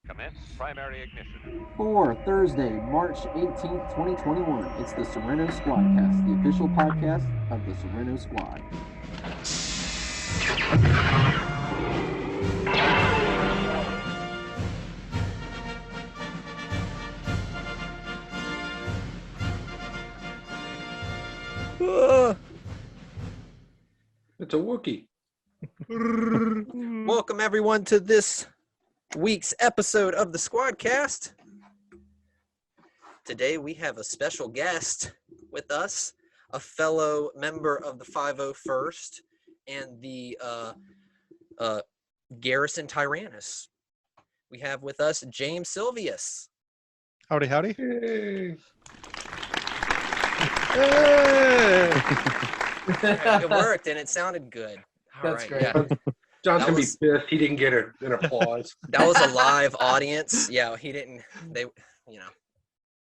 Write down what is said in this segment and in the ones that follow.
Commence primary ignition. For Thursday, March 18th, 2021, it's the Serenno Squadcast, the official podcast of the Serenno Squad. It's a Wookiee. Welcome everyone to this week's episode of the Squadcast. Today we have a special guest with us, a fellow member of the 501st and the Garrison Tyrannus. We have with us James Silvius. Howdy, howdy. Yay. It worked and it sounded good. All That's right, great. yeah. John's That gonna was- be pissed. He didn't get an applause. That was a live audience. Yeah, he didn't.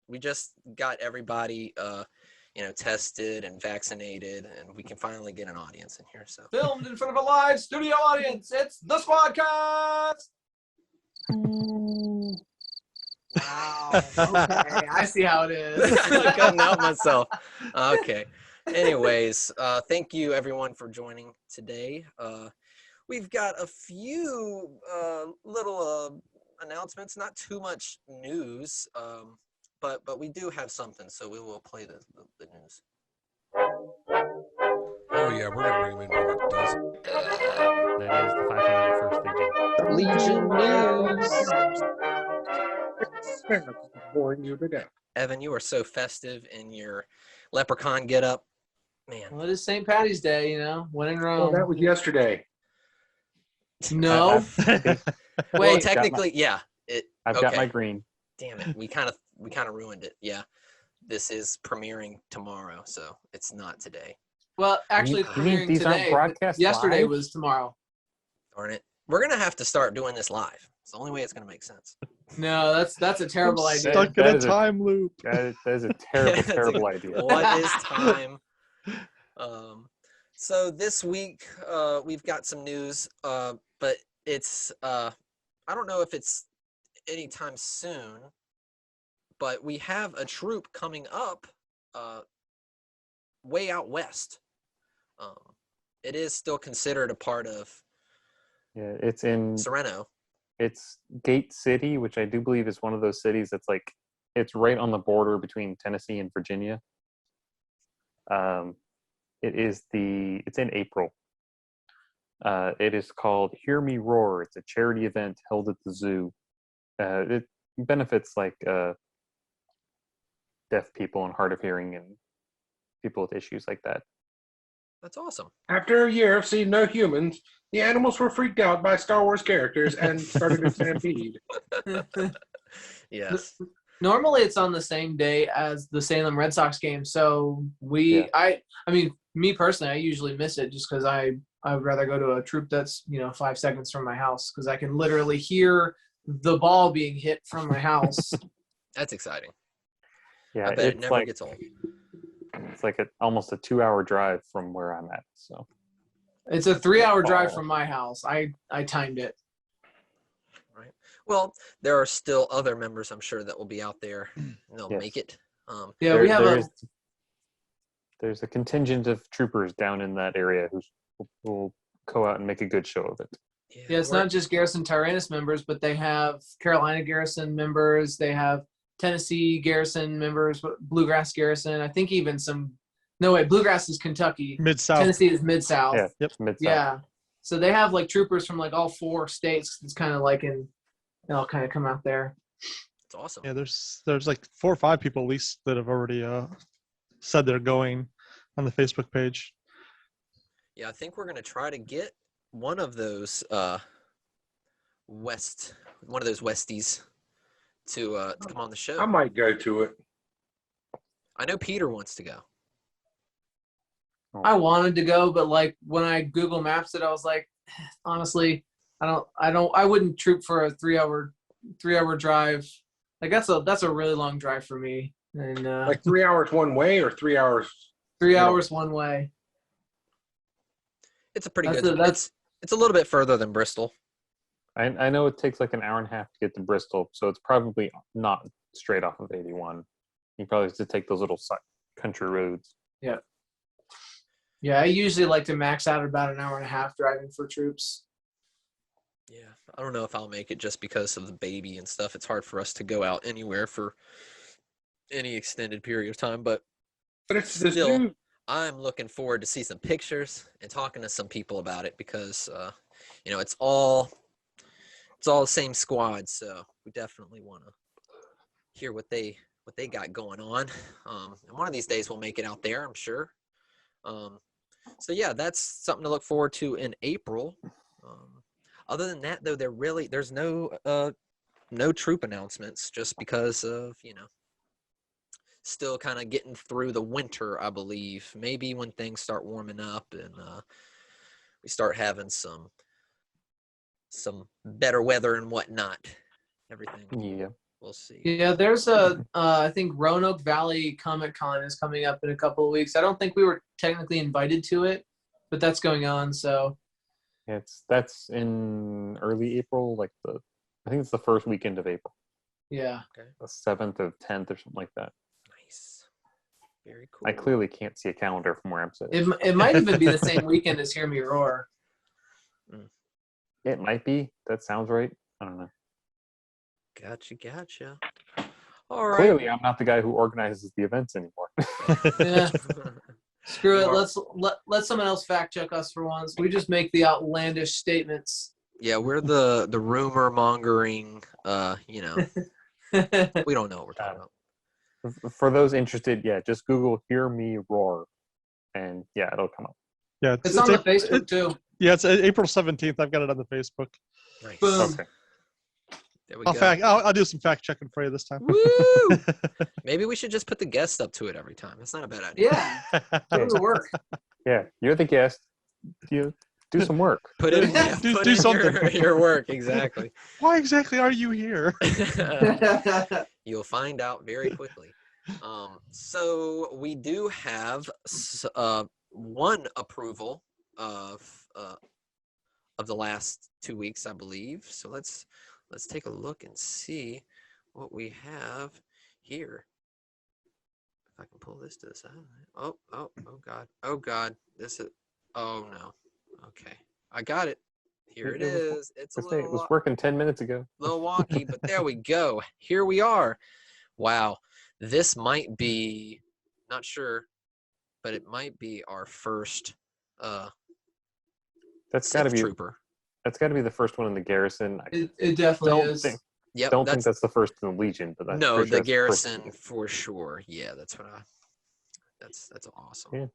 We just got everybody, tested and vaccinated, and we can finally get an audience in here. So Filmed in front of a live studio audience. It's the Squadcast. Wow. Okay, I see how it is. I'm cutting out myself. Okay. Anyways, thank you everyone for joining today. We've got a few little announcements, not too much news, but we do have something, so we will play the news. Oh yeah, we're gonna bring him in when it does. That is the 501st Legion. Legion news. Boring you to death. Evan, you are so festive in your leprechaun getup, man. Well, it is St. Patty's Day, when in Rome. Oh, that was yesterday. No. Well, Wait, technically, yeah. I've got my green. Damn it, we kind of ruined it. Yeah, this is premiering tomorrow, so it's not today. well, actually, it's You mean premiering these aren't today. broadcast Yesterday live? was tomorrow. Darn it, we're gonna have to start doing this live. It's the only way it's gonna make sense. No, that's a terrible idea. Stuck in That a is a- time loop. That is a Yeah, terrible, it's terrible like, idea. What is time? So this week we've got some news, but it's I don't know if it's anytime soon, but we have a troop coming up way out west. It is still considered a part of Yeah, it's in Serenno. it's Gate City, which I do believe is one of those cities that's like it's right on the border between Tennessee and Virginia. It's in April. It is called Hear Me Roar. It's a charity event held at the zoo. It benefits like deaf people and hard of hearing and people with issues like that. That's awesome. After a year of seeing no humans, the animals were freaked out by Star Wars characters and started a stampede. Yes. Normally, it's on the same day as the Salem Red Sox game. So I mean, me personally, I usually miss it just because I'd rather go to a troop that's 5 seconds from my house because I can literally hear the ball being hit from my house. That's exciting. Yeah, I bet it it's never like gets old. it's like almost a 2-hour drive from where I'm at. So It's a 3-hour drive from my house. I timed it. Right. Well, there are still other members, I'm sure, that will be out there and they'll Yes. make it. Yeah, we have there's a contingent of troopers down in that area who will go out and make a good show of it. Yeah, it's not just Garrison Tyrannus members, but they have Carolina Garrison members. They have Tennessee Garrison members, Bluegrass Garrison. I think even Bluegrass is Kentucky. Mid-South. Tennessee is Mid-South. Yeah, Yep. Mid-South. Yeah. So they have like troopers from like all 4 states. It's kind of like they'll kind of come out there. It's awesome. Yeah, there's like 4 or 5 people at least that have already said they're going on the Facebook page. Yeah, I think we're going to try to get one of those Westies to come on the show. I might go to it. I know Peter wants to go. I wanted to go, but like when I Google Maps it, I was like, honestly, I wouldn't troop for a 3-hour drive. Like that's a really long drive for me. And Like 3 hours one way or 3 hours? 3 hours one way. It's a pretty That's good. It's a little bit further than Bristol. I know it takes like an hour and a half to get to Bristol, so it's probably not straight off of 81. You probably have to take those little country roads. Yeah. Yeah, I usually like to max out about an hour and a half driving for troops. Yeah, I don't know if I'll make it just because of the baby and stuff. It's hard for us to go out anywhere for any extended period of time, but But it's this still, new. I'm looking forward to see some pictures and talking to some people about it because, it's all the same squad. So we definitely want to hear what they got going on. And one of these days we'll make it out there, I'm sure. So yeah, that's something to look forward to in April. Other than that, though, there's no troop announcements just because of, still kind of getting through the winter, I believe. Maybe when things start warming up and we start having some better weather and whatnot, everything. Yeah. We'll see. Yeah, there's I think Roanoke Valley Comic Con is coming up in a couple of weeks. I don't think we were technically invited to it, but that's going on. So That's in early April, I think it's the first weekend of April, yeah. Okay. the 7th or 10th or something like that. Nice. Very cool. I clearly can't see a calendar from where I'm sitting. It might even be the same weekend as Hear Me Roar. It might be. That sounds right. I don't know. Gotcha. All right. Clearly, I'm not the guy who organizes the events anymore. Yeah. Screw it. Let someone else fact check us for once. We just make the outlandish statements. Yeah, we're the rumor mongering. We don't know what we're talking about. For those interested, just Google "Hear Me Roar," and it'll come up. Yeah, It's on the Facebook too. Yeah, it's April 17th. I've got it on the Facebook. Nice. Boom. Okay. There we go. I'll do some fact checking for you this time. Woo! Maybe we should just put the guest up to it every time. That's not a bad idea. Yeah, that would work. Yeah, you're the guest. You do some work. Put in, Do something. Your work, exactly. Why exactly are you here? You'll find out very quickly. So we do have one approval of the last 2 weeks, I believe. So let's take a look and see what we have here. If I can pull this to the side. Oh God. Oh no. Okay. I got it. Here it is. It was working 10 minutes ago. Little wonky, but there we go. Here we are. Wow. This might be, not sure, but it might be our first That's got to be trooper. That's got to be the first one in the garrison. It definitely is. Don't think that's the first in the Legion, but that's no, the sure garrison for sure. Yeah, that's awesome. Yeah.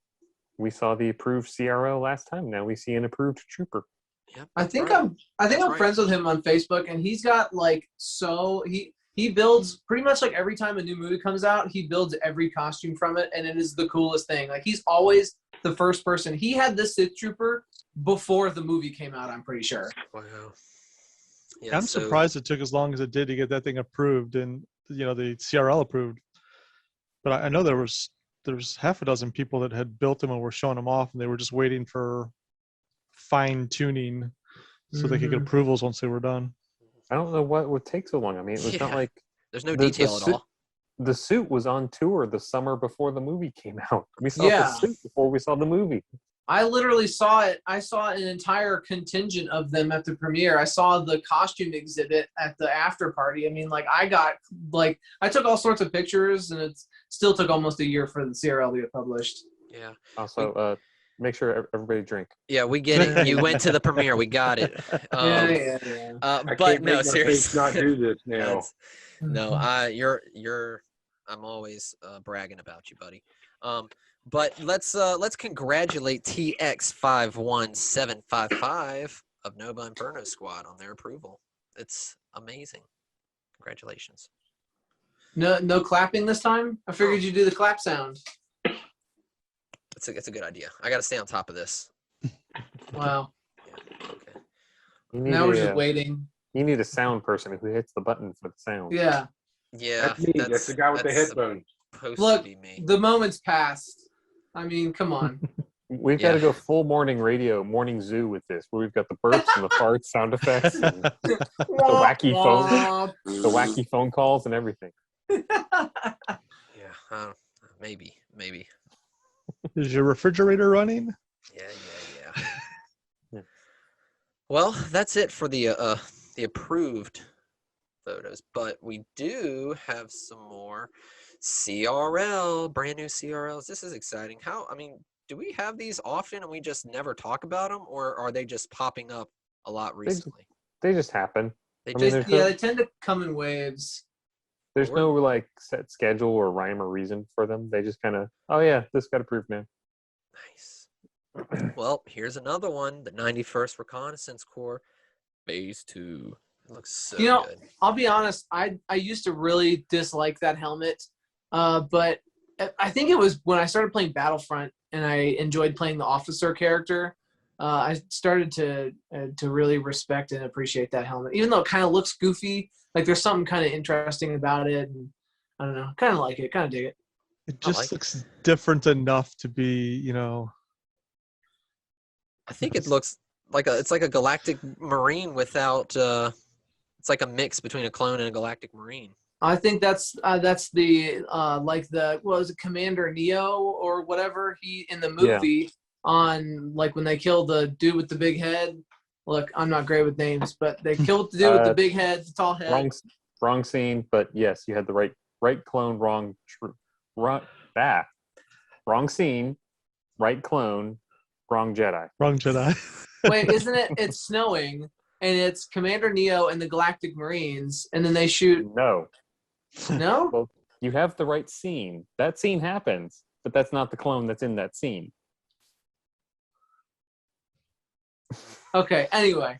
We saw the approved CRL last time. Now we see an approved trooper. Yep, I think I'm friends with him on Facebook, and he's got he builds pretty much like every time a new movie comes out, he builds every costume from it, and it is the coolest thing. Like he's always the first person. He had this Sith Trooper before the movie came out, I'm pretty sure. Wow. Yeah, I'm surprised it took as long as it did to get that thing approved and the CRL approved. But I know there was half a dozen people that had built them and were showing them off, and they were just waiting for fine tuning so they could get approvals once they were done. I don't know what would take so long. I mean, it was not like there's no detail at all. The suit was on tour the summer before the movie came out. We saw the suit before we saw the movie. I literally saw it. I saw an entire contingent of them at the premiere. I saw the costume exhibit at the after party. I mean, I took all sorts of pictures, and it still took almost a year for the CRL to get published. Yeah. Also, make sure everybody drink. Yeah, we get it. You went to the premiere. We got it. Yeah. But no, seriously, not do this now. No, I'm always bragging about you, buddy. But let's congratulate TX51755 of Nova Inferno Squad on their approval. It's amazing. Congratulations. No clapping this time? I figured you'd do the clap sound. It's a good idea. I got to stay on top of this. Wow. Yeah, okay. Now we're just waiting. You need a sound person who hits the button for the sound. Yeah. Yeah. That's me. That's the guy with the headphones. Look, the moment's passed. I mean, come on. We've got to go full morning radio, morning zoo with this, where we've got the burps and the farts, sound effects, and the wacky phone calls and everything. Yeah, maybe. Is your refrigerator running? Yeah. Well, that's it for the approved photos, but we do have some more CRL, brand new CRLs. This is exciting. Do we have these often and we just never talk about them, or are they just popping up a lot recently? They just happen. They tend to come in waves. There's no like set schedule or rhyme or reason for them. They just kind of, oh yeah, this got approved now. Nice. Well, here's another one, the 91st Reconnaissance Corps, Phase 2. It looks so good. I'll be honest, I used to really dislike that helmet, but I think it was when I started playing Battlefront and I enjoyed playing the officer character. I started to really respect and appreciate that helmet, even though it kind of looks goofy. Like there's something kind of interesting about it, and I don't know, kind of like it, kind of dig it. It just looks different enough to be, I think it looks like it's like a Galactic Marine without. It's like a mix between a clone and a Galactic Marine. I think that's the like the what was it, Commander Neo or whatever he in the movie on like when they kill the dude with the big head. Look, I'm not great with names, but they killed the dude with the big head, the tall head. Wrong scene, but yes, you had the right clone, wrong scene, right clone, wrong Jedi. Wrong Jedi. Wait, isn't it? It's snowing, and it's Commander Neo and the Galactic Marines, and then they shoot. No. No? Well, you have the right scene. That scene happens, but that's not the clone that's in that scene. Okay. Anyway,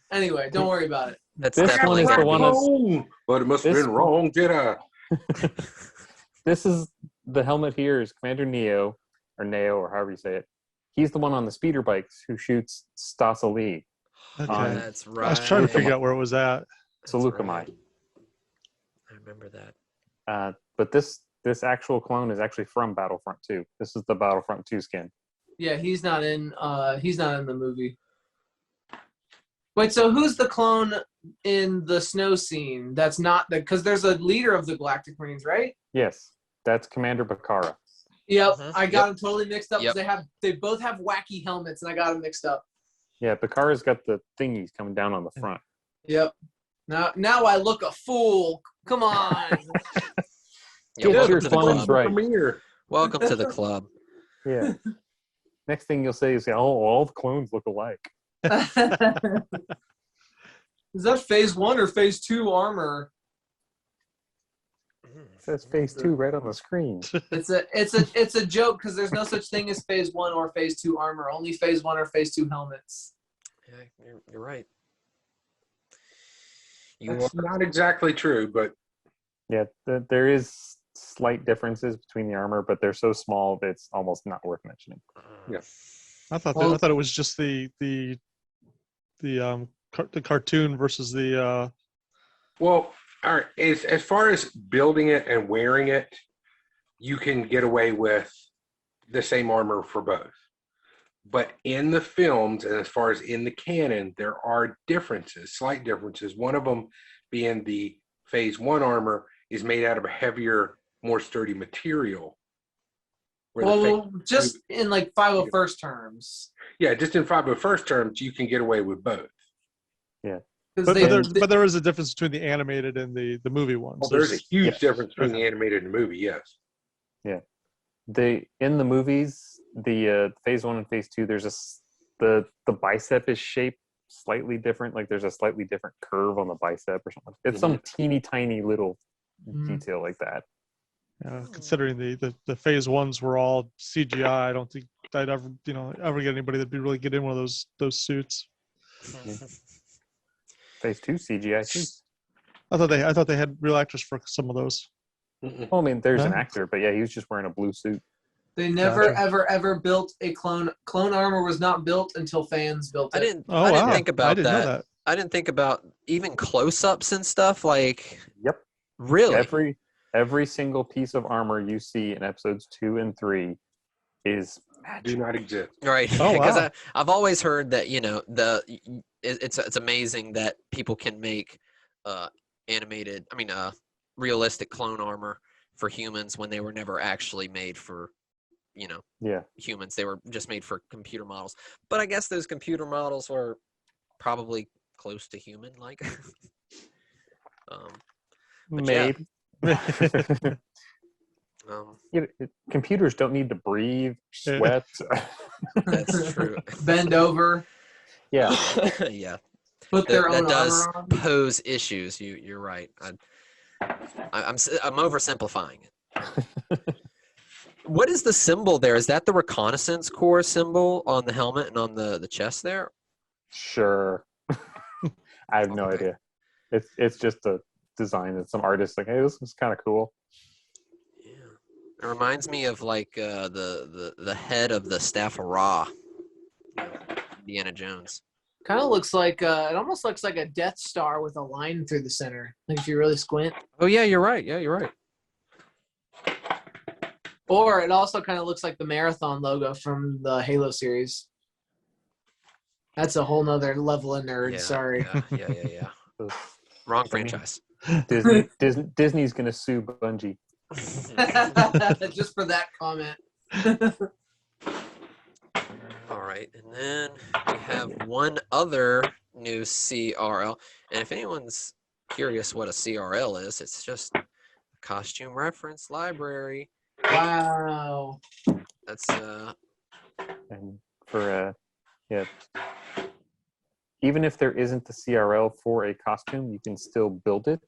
don't worry about it. That's this definitely one is the one wrong, but it must have been wrong, Jedi. This is the helmet here is Commander Neo, or however you say it. He's the one on the speeder bikes who shoots Stas Ali. Okay. That's right. I was trying to figure out where it was at. Saleucami. Right. I remember that. But this actual clone is actually from Battlefront 2. This is the Battlefront 2 skin. Yeah, he's not in the movie. Wait, so who's the clone in the snow scene? That's not because there's a leader of the Galactic Marines, right? Yes, that's Commander Bakara. Yep, Mhm. I got them totally mixed up. Yep. They both have wacky helmets, and I got them mixed up. Yeah, Bakara's got the thingies coming down on the front. Yep. Now I look a fool. Come on. Get welcome your to the clones club. right. Welcome to the club. Yeah. Next thing you'll say is, "Oh, all the clones look alike." Is that phase 1 or phase 2 armor? It says phase 2 right on the screen. It's a joke because there's no such thing as phase 1 or phase 2 armor. Only phase 1 or phase 2 helmets. Yeah, you're right. It's not exactly true, but Yeah, there is slight differences between the armor, but they're so small that it's almost not worth mentioning. Yeah. I thought it was just the cartoon versus the. well, all right. As far as building it and wearing it, you can get away with the same armor for both. But in the films, and as far as in the canon, there are differences, slight differences. One of them being the phase 1 armor is made out of a heavier, more sturdy material. Well, just in like 501st terms. Yeah, just in 501st terms, you can get away with both. Yeah. But there is a difference between the animated and the movie ones. Well, there's a huge difference between the animated and the movie, yes. Yeah. In the movies, the phase 1 and phase 2, there's the bicep is shaped slightly different. Like there's a slightly different curve on the bicep or something. It's some teeny tiny little detail like that. Considering the phase 1s were all CGI, I don't think I'd ever get anybody that'd be really get in one of those suits. Phase 2 CGI too. I thought they had real actors for some of those. Well, I mean, there's an actor, but yeah, he was just wearing a blue suit. They never, ever built a clone. Clone armor was not built until fans built it. I didn't think about know that. I didn't think about even close-ups and stuff. Like, Yep. Really? Every single piece of armor you see in episodes 2 and 3 is Do not exist. Right. Oh, Because wow. I've always heard that, it's amazing that people can make realistic clone armor for humans when they were never actually made for, Yeah. humans. They were just made for computer models. But I guess those computer models were probably close to human like. But yeah. Maybe. Um, Computers don't need to breathe, sweat. that's true. Bend over, Yeah. Yeah. put their That own does armor on. pose issues. You're right. I'm oversimplifying it. What is the symbol there? Is that the reconnaissance corps symbol on the helmet and on the chest there? Sure. I have no Okay. idea. It's just a design that some artist like, hey, this is kind of cool. Yeah. It reminds me of like the head of the Staff of Ra, Indiana Jones. Kind of looks like it almost looks like a Death Star with a line through the center. Like if you really squint. Oh yeah, you're right. Yeah, you're right. Or it also kind of looks like the Marathon logo from the Halo series. That's a whole nother level of nerd. Yeah, Sorry. Yeah. So Wrong franchise. Disney's gonna sue Bungie. Just for that comment. All right, and then we have one other new CRL. And if anyone's curious what a CRL is, it's just a costume reference library. Wow. That's And for even if there isn't the CRL for a costume, you can still build it.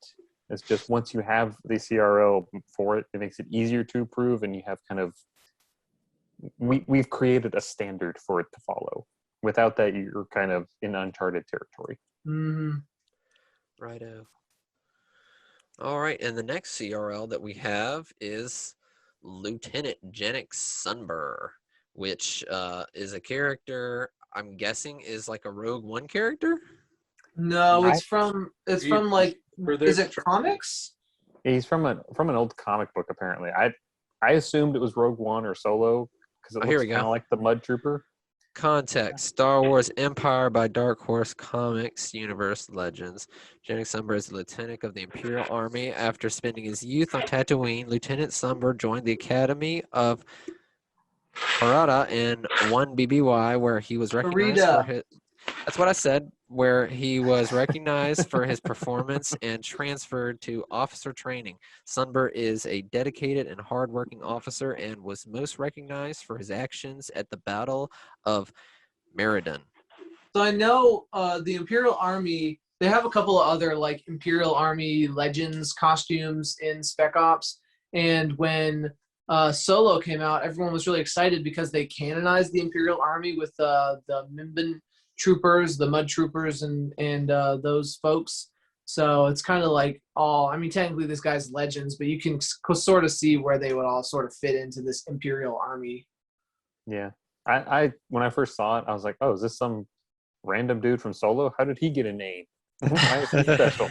It's just once you have the CRL for it, it makes it easier to approve, and you have kind of we've created a standard for it to follow. Without that, you're kind of in uncharted territory. Mm-hmm. righto. All right, and the next CRL that we have is Lieutenant Genix Sunbur, which is a character I'm guessing is like a Rogue One character. No, it's from like, is it comics? He's from an old comic book apparently. I assumed it was Rogue One or Solo because it Here looks we go. kind of like the Mud Trooper. Context: Star Wars Empire by Dark Horse Comics Universe Legends. Genix Sunbur is a lieutenant of the Imperial Army. After spending his youth on Tatooine, Lieutenant Sunbur joined the Academy of Parada in 1 BBY, where he was recognized for his. That's what I said. Where he was recognized for his performance and transferred to officer training. Sunbur is a dedicated and hardworking officer and was most recognized for his actions at the Battle of Meriden. So I know the Imperial Army, they have a couple of other like Imperial Army Legends costumes in Spec Ops. And when Solo came out, everyone was really excited because they canonized the Imperial Army with the Mimban troopers, the Mud Troopers, and those folks. So it's kind of like technically this guy's Legends, but you can sort of see where they would all sort of fit into this Imperial Army. Yeah. I when I first saw it, I was like, oh, is this some random dude from Solo? How did he get a name? Why is he special?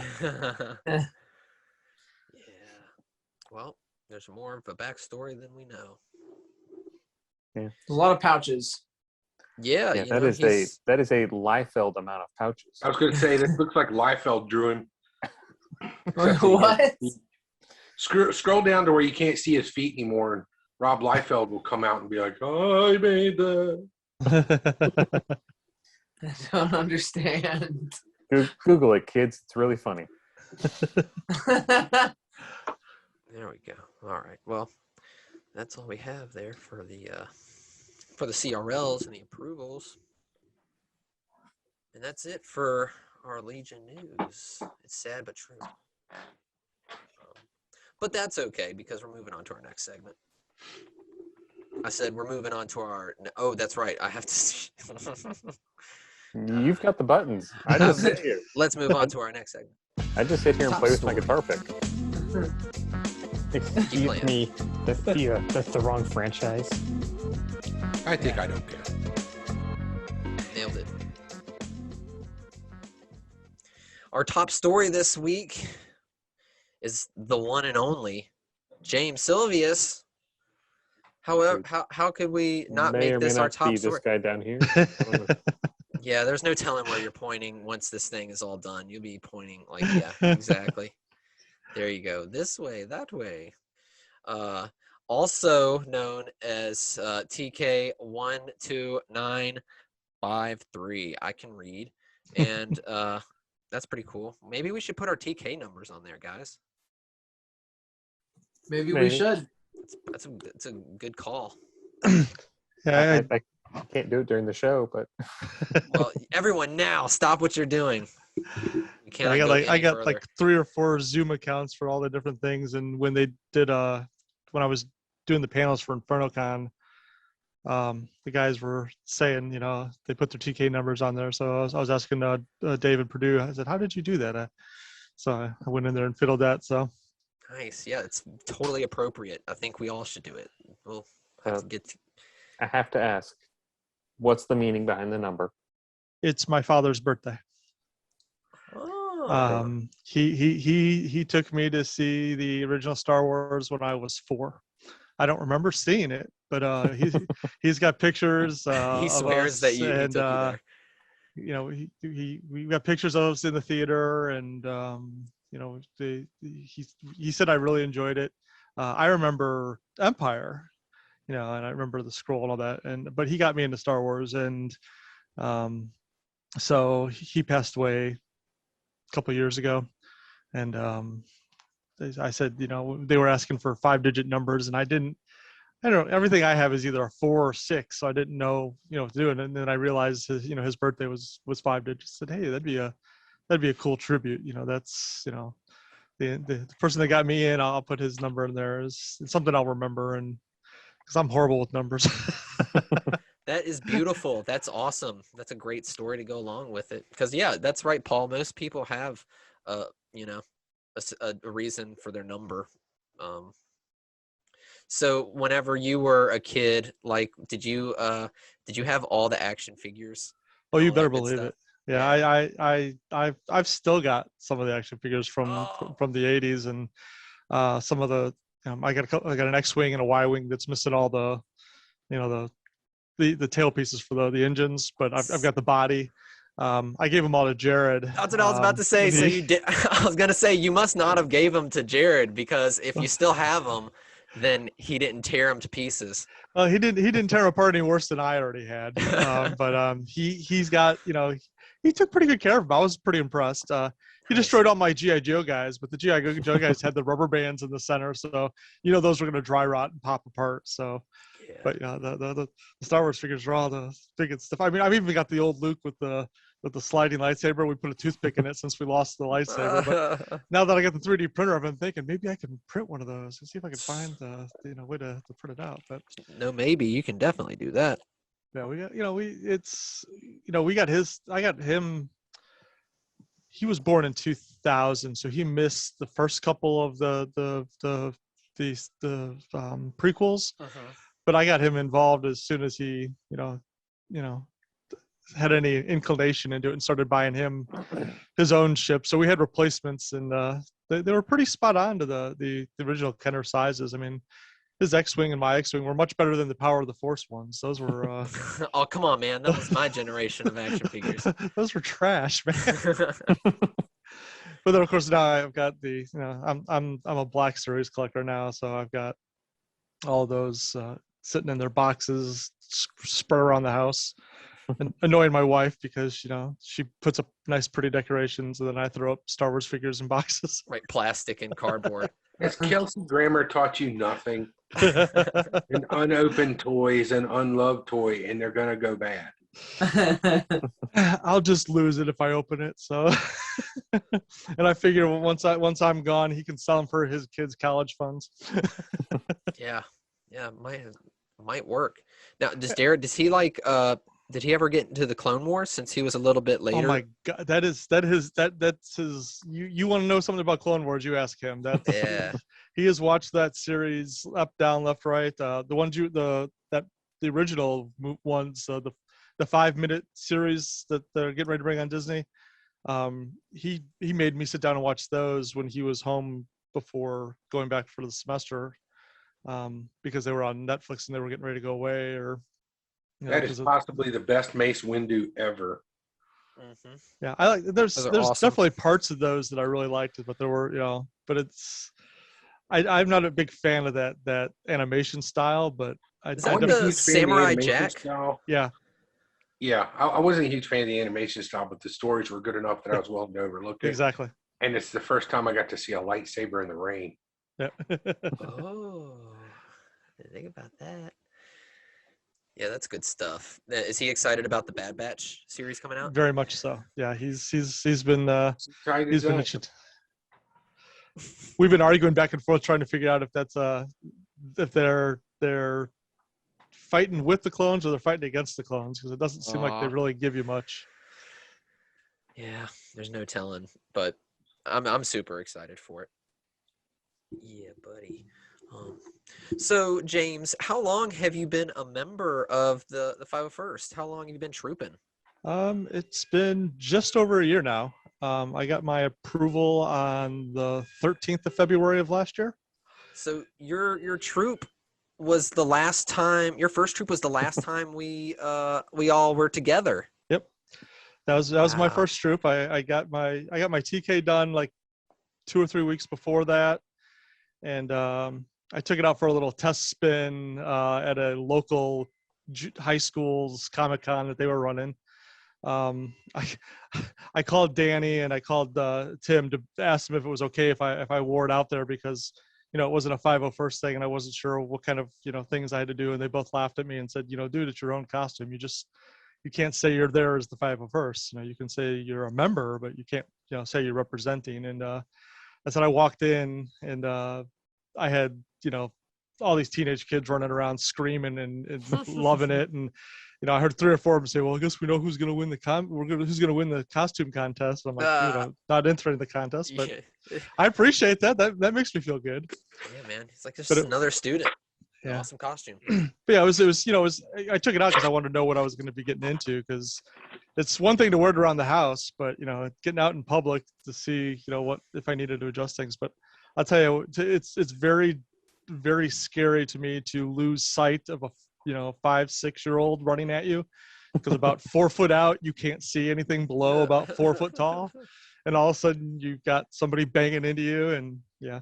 Yeah. Well, there's more of a backstory than we know. Yeah. There's a lot of pouches. Yeah, that is a Liefeld amount of pouches. I was going to say, this looks like Liefeld drew him. What? Scroll down to where you can't see his feet anymore, and Rob Liefeld will come out and be like, "Oh, I made that." I don't understand. Google it, kids. It's really funny. There we go. All right. Well, that's all we have there for the CRLs and the approvals. And that's it for our Legion news. It's sad but true. But that's okay because we're moving on to our next segment. I said we're moving on to our. Oh, that's right. I have to. You've got the buttons. I just sit here. Let's move on to our next segment. I just sit here and Top play with story. my guitar pick. Excuse playing. me, that's the wrong franchise. I think I don't care. Nailed it. Our top story this week is the one and only James Silvius However, how could we not may make or may this our not top be story? this guy down here. I don't know. Yeah, there's no telling where you're pointing once this thing is all done. You'll be pointing like, yeah, exactly. There you go. This way, that way. Also known as TK12953. I can read. And that's pretty cool. Maybe we should put our TK numbers on there, guys. Maybe we Maybe. should. That's a good call. Yeah, I can't do it during the show, but Well, everyone now, stop what you're doing. We cannot I got go like any further. 3 or 4 Zoom accounts for all the different things, and when they did when I was doing the panels for InfernoCon, the guys were saying, they put their TK numbers on there. So I was asking David Perdue, I said, how did you do that? So I went in there and fiddled that. So Nice. Yeah, it's totally appropriate. I think we all should do it. We'll have to get I have to ask, what's the meaning behind the number? it's my father's birthday. Oh. He took me to see the original Star Wars when I was 4. I don't remember seeing it, but he's got pictures. He of swears us, that he and took you there. we got pictures of us in the theater, and he said I really enjoyed it. I remember Empire, and I remember the scroll and all that, but he got me into Star Wars, and so he passed away a couple of years ago, and I said, they were asking for 5-digit numbers, and I don't know, everything I have is either a 4 or 6, so I didn't know, what to do. And then I realized his birthday was 5 digits. I said, hey, that'd be a cool tribute. That's, the person that got me in, I'll put his number in there. It's something I'll remember, and because I'm horrible with numbers. That is beautiful. That's awesome. That's a great story to go along with it. Because yeah, that's right, Paul. Most people have, a reason for their number. So whenever you were a kid, like, did you have all the action figures? Oh, and you all that better good believe stuff? it. Yeah, I've still got some of the action figures from the 80s, and some of the I got an X-wing and a Y-wing that's missing all the the tail pieces for the engines, but I've got the body. I gave them all to Jared. That's what I was about to say. So you did. I was gonna say you must not have gave them to Jared, because if you still have them, then he didn't tear them to pieces. He didn't tear them apart any worse than I already had. But he's got he took pretty good care of them. I was pretty impressed. He destroyed all my GI Joe guys, but the GI Joe guys had the rubber bands in the center, so those were going to dry rot and pop apart. So, Yeah. but the Star Wars figures are all the biggest stuff. I mean, I've even got the old Luke with the sliding lightsaber. We put a toothpick in it since we lost the lightsaber. But now that I got the 3D printer, I've been thinking maybe I can print one of those and see if I can find a way to print it out. But No, maybe you can definitely do that. yeah, we got we got his. I got him. He was born in 2000, so he missed the first couple of the prequels. But I got him involved as soon as he had any inclination into it, and started buying him his own ship. So we had replacements, and they were pretty spot on to the original Kenner sizes. I mean, his X-wing and my X-wing were much better than the Power of the Force ones. Those were Oh, come on, man. That was my generation of action figures. those were trash, man. But then of course now I've got the I'm a Black Series collector now, so I've got all those sitting in their boxes spread around the house, and annoying my wife because she puts up nice pretty decorations, and then I throw up Star Wars figures in boxes. Right, plastic and cardboard. Has Kelsey Grammer taught you nothing? And unopened toys and unloved toy, and they're gonna go bad. I'll just lose it if I open it. So, and I figure once I'm gone, he can sell them for his kids' college funds. Yeah, might work. Now, does he like did he ever get into the Clone Wars since he was a little bit later? Oh my God, that's his. You want to know something about Clone Wars? You ask him. Yeah. He has watched that series up, down, left, right. The ones the original ones, the 5-minute series that they're getting ready to bring on Disney. He made me sit down and watch those when he was home before going back for the semester. because they were on Netflix and they were getting ready to go away, or That is possibly the best Mace Windu ever. Mm-hmm. Yeah, I like. There's Those are awesome. definitely parts of those that I really liked, but there were but it's. I'm not a big fan of that animation style, but Is I that wasn't a the huge fan of the Samurai animation Jack? style. Yeah. Yeah, I wasn't a huge fan of the animation style, but the stories were good enough that I was willing to overlook it. Exactly. And it's the first time I got to see a lightsaber in the rain. Yeah. Oh, didn't think about that. Yeah, that's good stuff. Is he excited about the Bad Batch series coming out? Very much so. Yeah, he's been itching. We've been arguing back and forth trying to figure out if that's if they're fighting with the clones or they're fighting against the clones, because it doesn't seem like they really give you much. Yeah, there's no telling, but I'm super excited for it. Yeah, buddy. So James, how long have you been a member of the 501st? How long have you been trooping? It's been just over a year now. I got my approval on the 13th of February of last year. So your troop was the last time. Your first troop was the last time we all were together. Yep, that was my first troop. I got my TK done like 2 or 3 weeks before that, and I took it out for a little test spin at a local high school's Comic-Con that they were running. I called Danny and I called Tim to ask them if it was okay if I wore it out there, because it wasn't a 501st thing and I wasn't sure what kind of things I had to do, and they both laughed at me and said, dude, it's your own costume. You can't say you're there as the 501st. You can say you're a member, but you can't say you're representing. And I said I walked in and I had all these teenage kids running around screaming and loving it. And I heard 3 or 4 of them say, "Well, I guess we know who's going to win who's going to win the costume contest." And I'm like, not entering the contest, but yeah. I appreciate that. That makes me feel good. Yeah, man, it's like just another student. Yeah. Awesome costume. But yeah, it was I took it out because I wanted to know what I was going to be getting into, because it's one thing to wear it around the house, but getting out in public to see what if I needed to adjust things. But I'll tell you, it's very, very scary to me to lose sight of a 5-6-year-old running at you, because about 4 foot out you can't see anything below about 4 foot tall, and all of a sudden you've got somebody banging into you. And yeah,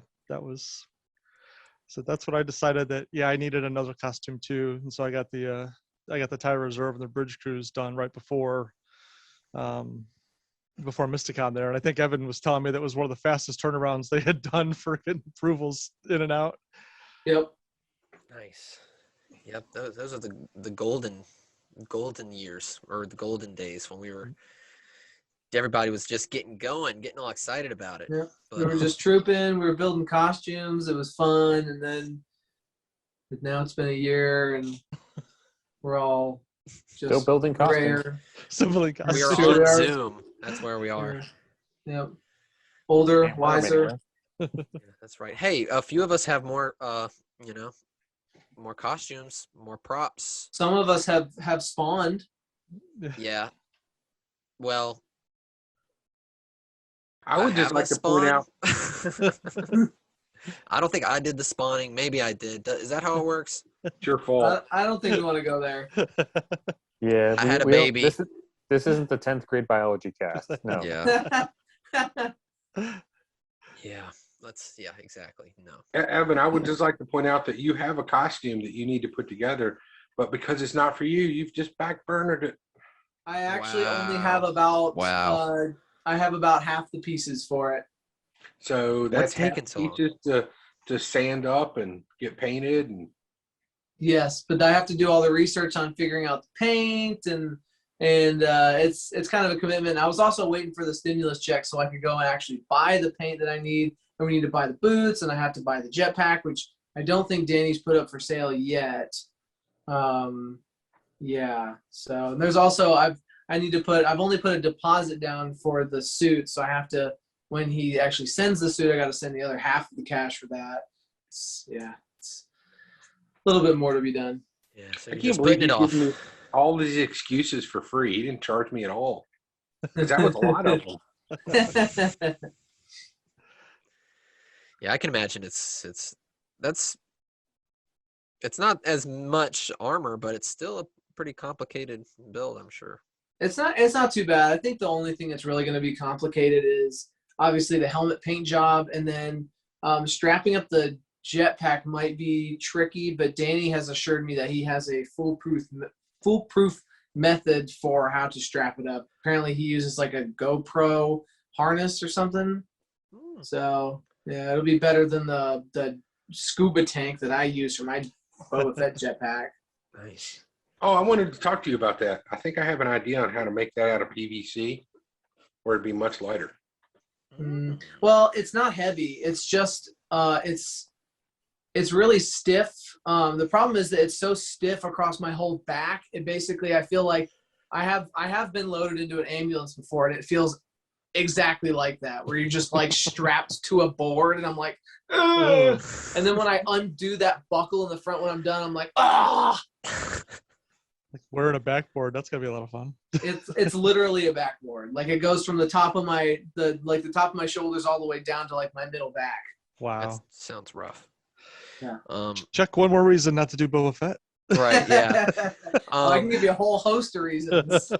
so that's what I decided, that I needed another costume too. And so I got the Thai Reserve and the Bridge Cruise done right before Mysticon there. And I think Evan was telling me that was one of the fastest turnarounds they had done for getting approvals in and out. Yep. Nice. Yep. Those are the golden years, or the golden days, when everybody was just getting going, getting all excited about it. Yeah. But, We were just trooping. We were building costumes. It was fun. And then now it's been a year and we're all just still building costumes. we are on Zoom. That's where we are. Yep. Older, wiser. Yeah, that's right. Hey, a few of us have more, more costumes, more props. Some of us have spawned. Yeah. Well, I would just like to point out. I don't think I did the spawning. Maybe I did. Is that how it works? It's your fault. I don't think we want to go there. Yeah, I had a baby. This isn't the 10th grade biology cast. No. Yeah. Yeah. Yeah, exactly. No. Evan, I would just like to point out that you have a costume that you need to put together, but because it's not for you, you've just backburnered it. I actually only have about I have about half the pieces for it. So that's taking so long? pieces to sand up and get painted. And yes, but I have to do all the research on figuring out the paint, and it's kind of a commitment. I was also waiting for the stimulus check so I could go and actually buy the paint that I need. And we need to buy the boots, and I have to buy the jetpack, which I don't think Danny's put up for sale yet. Yeah. So there's also I've only put a deposit down for the suit, so I have to, when he actually sends the suit, I got to send the other half of the cash for that. It's a little bit more to be done. Yeah, so I you're can't just believe putting it you off. gave me all these excuses for free. He didn't charge me at all, because that was a lot of them. Yeah, I can imagine that's It's not as much armor, but it's still a pretty complicated build, I'm sure. It's not too bad. I think the only thing that's really going to be complicated is obviously the helmet paint job, and then strapping up the jetpack might be tricky. But Danny has assured me that he has a foolproof method for how to strap it up. Apparently, he uses like a GoPro harness or something. So yeah, it'll be better than the scuba tank that I use for my Boba Fett jetpack. Nice. Oh, I wanted to talk to you about that. I think I have an idea on how to make that out of PVC, where it'd be much lighter. Well, it's not heavy. It's just it's really stiff. The problem is that it's so stiff across my whole back. It basically, I feel like I have been loaded into an ambulance before, and it feels exactly like that, where you're just like strapped to a board, and I'm like, ugh. And then when I undo that buckle in the front when I'm done, I'm like, ah. Like wearing a backboard, that's gonna be a lot of fun. It's literally a backboard. Like it goes from the top of my top of my shoulders all the way down to like my middle back. Wow, that sounds rough. Yeah. Check one more reason not to do Boba Fett. Right. Yeah. I can give you a whole host of reasons.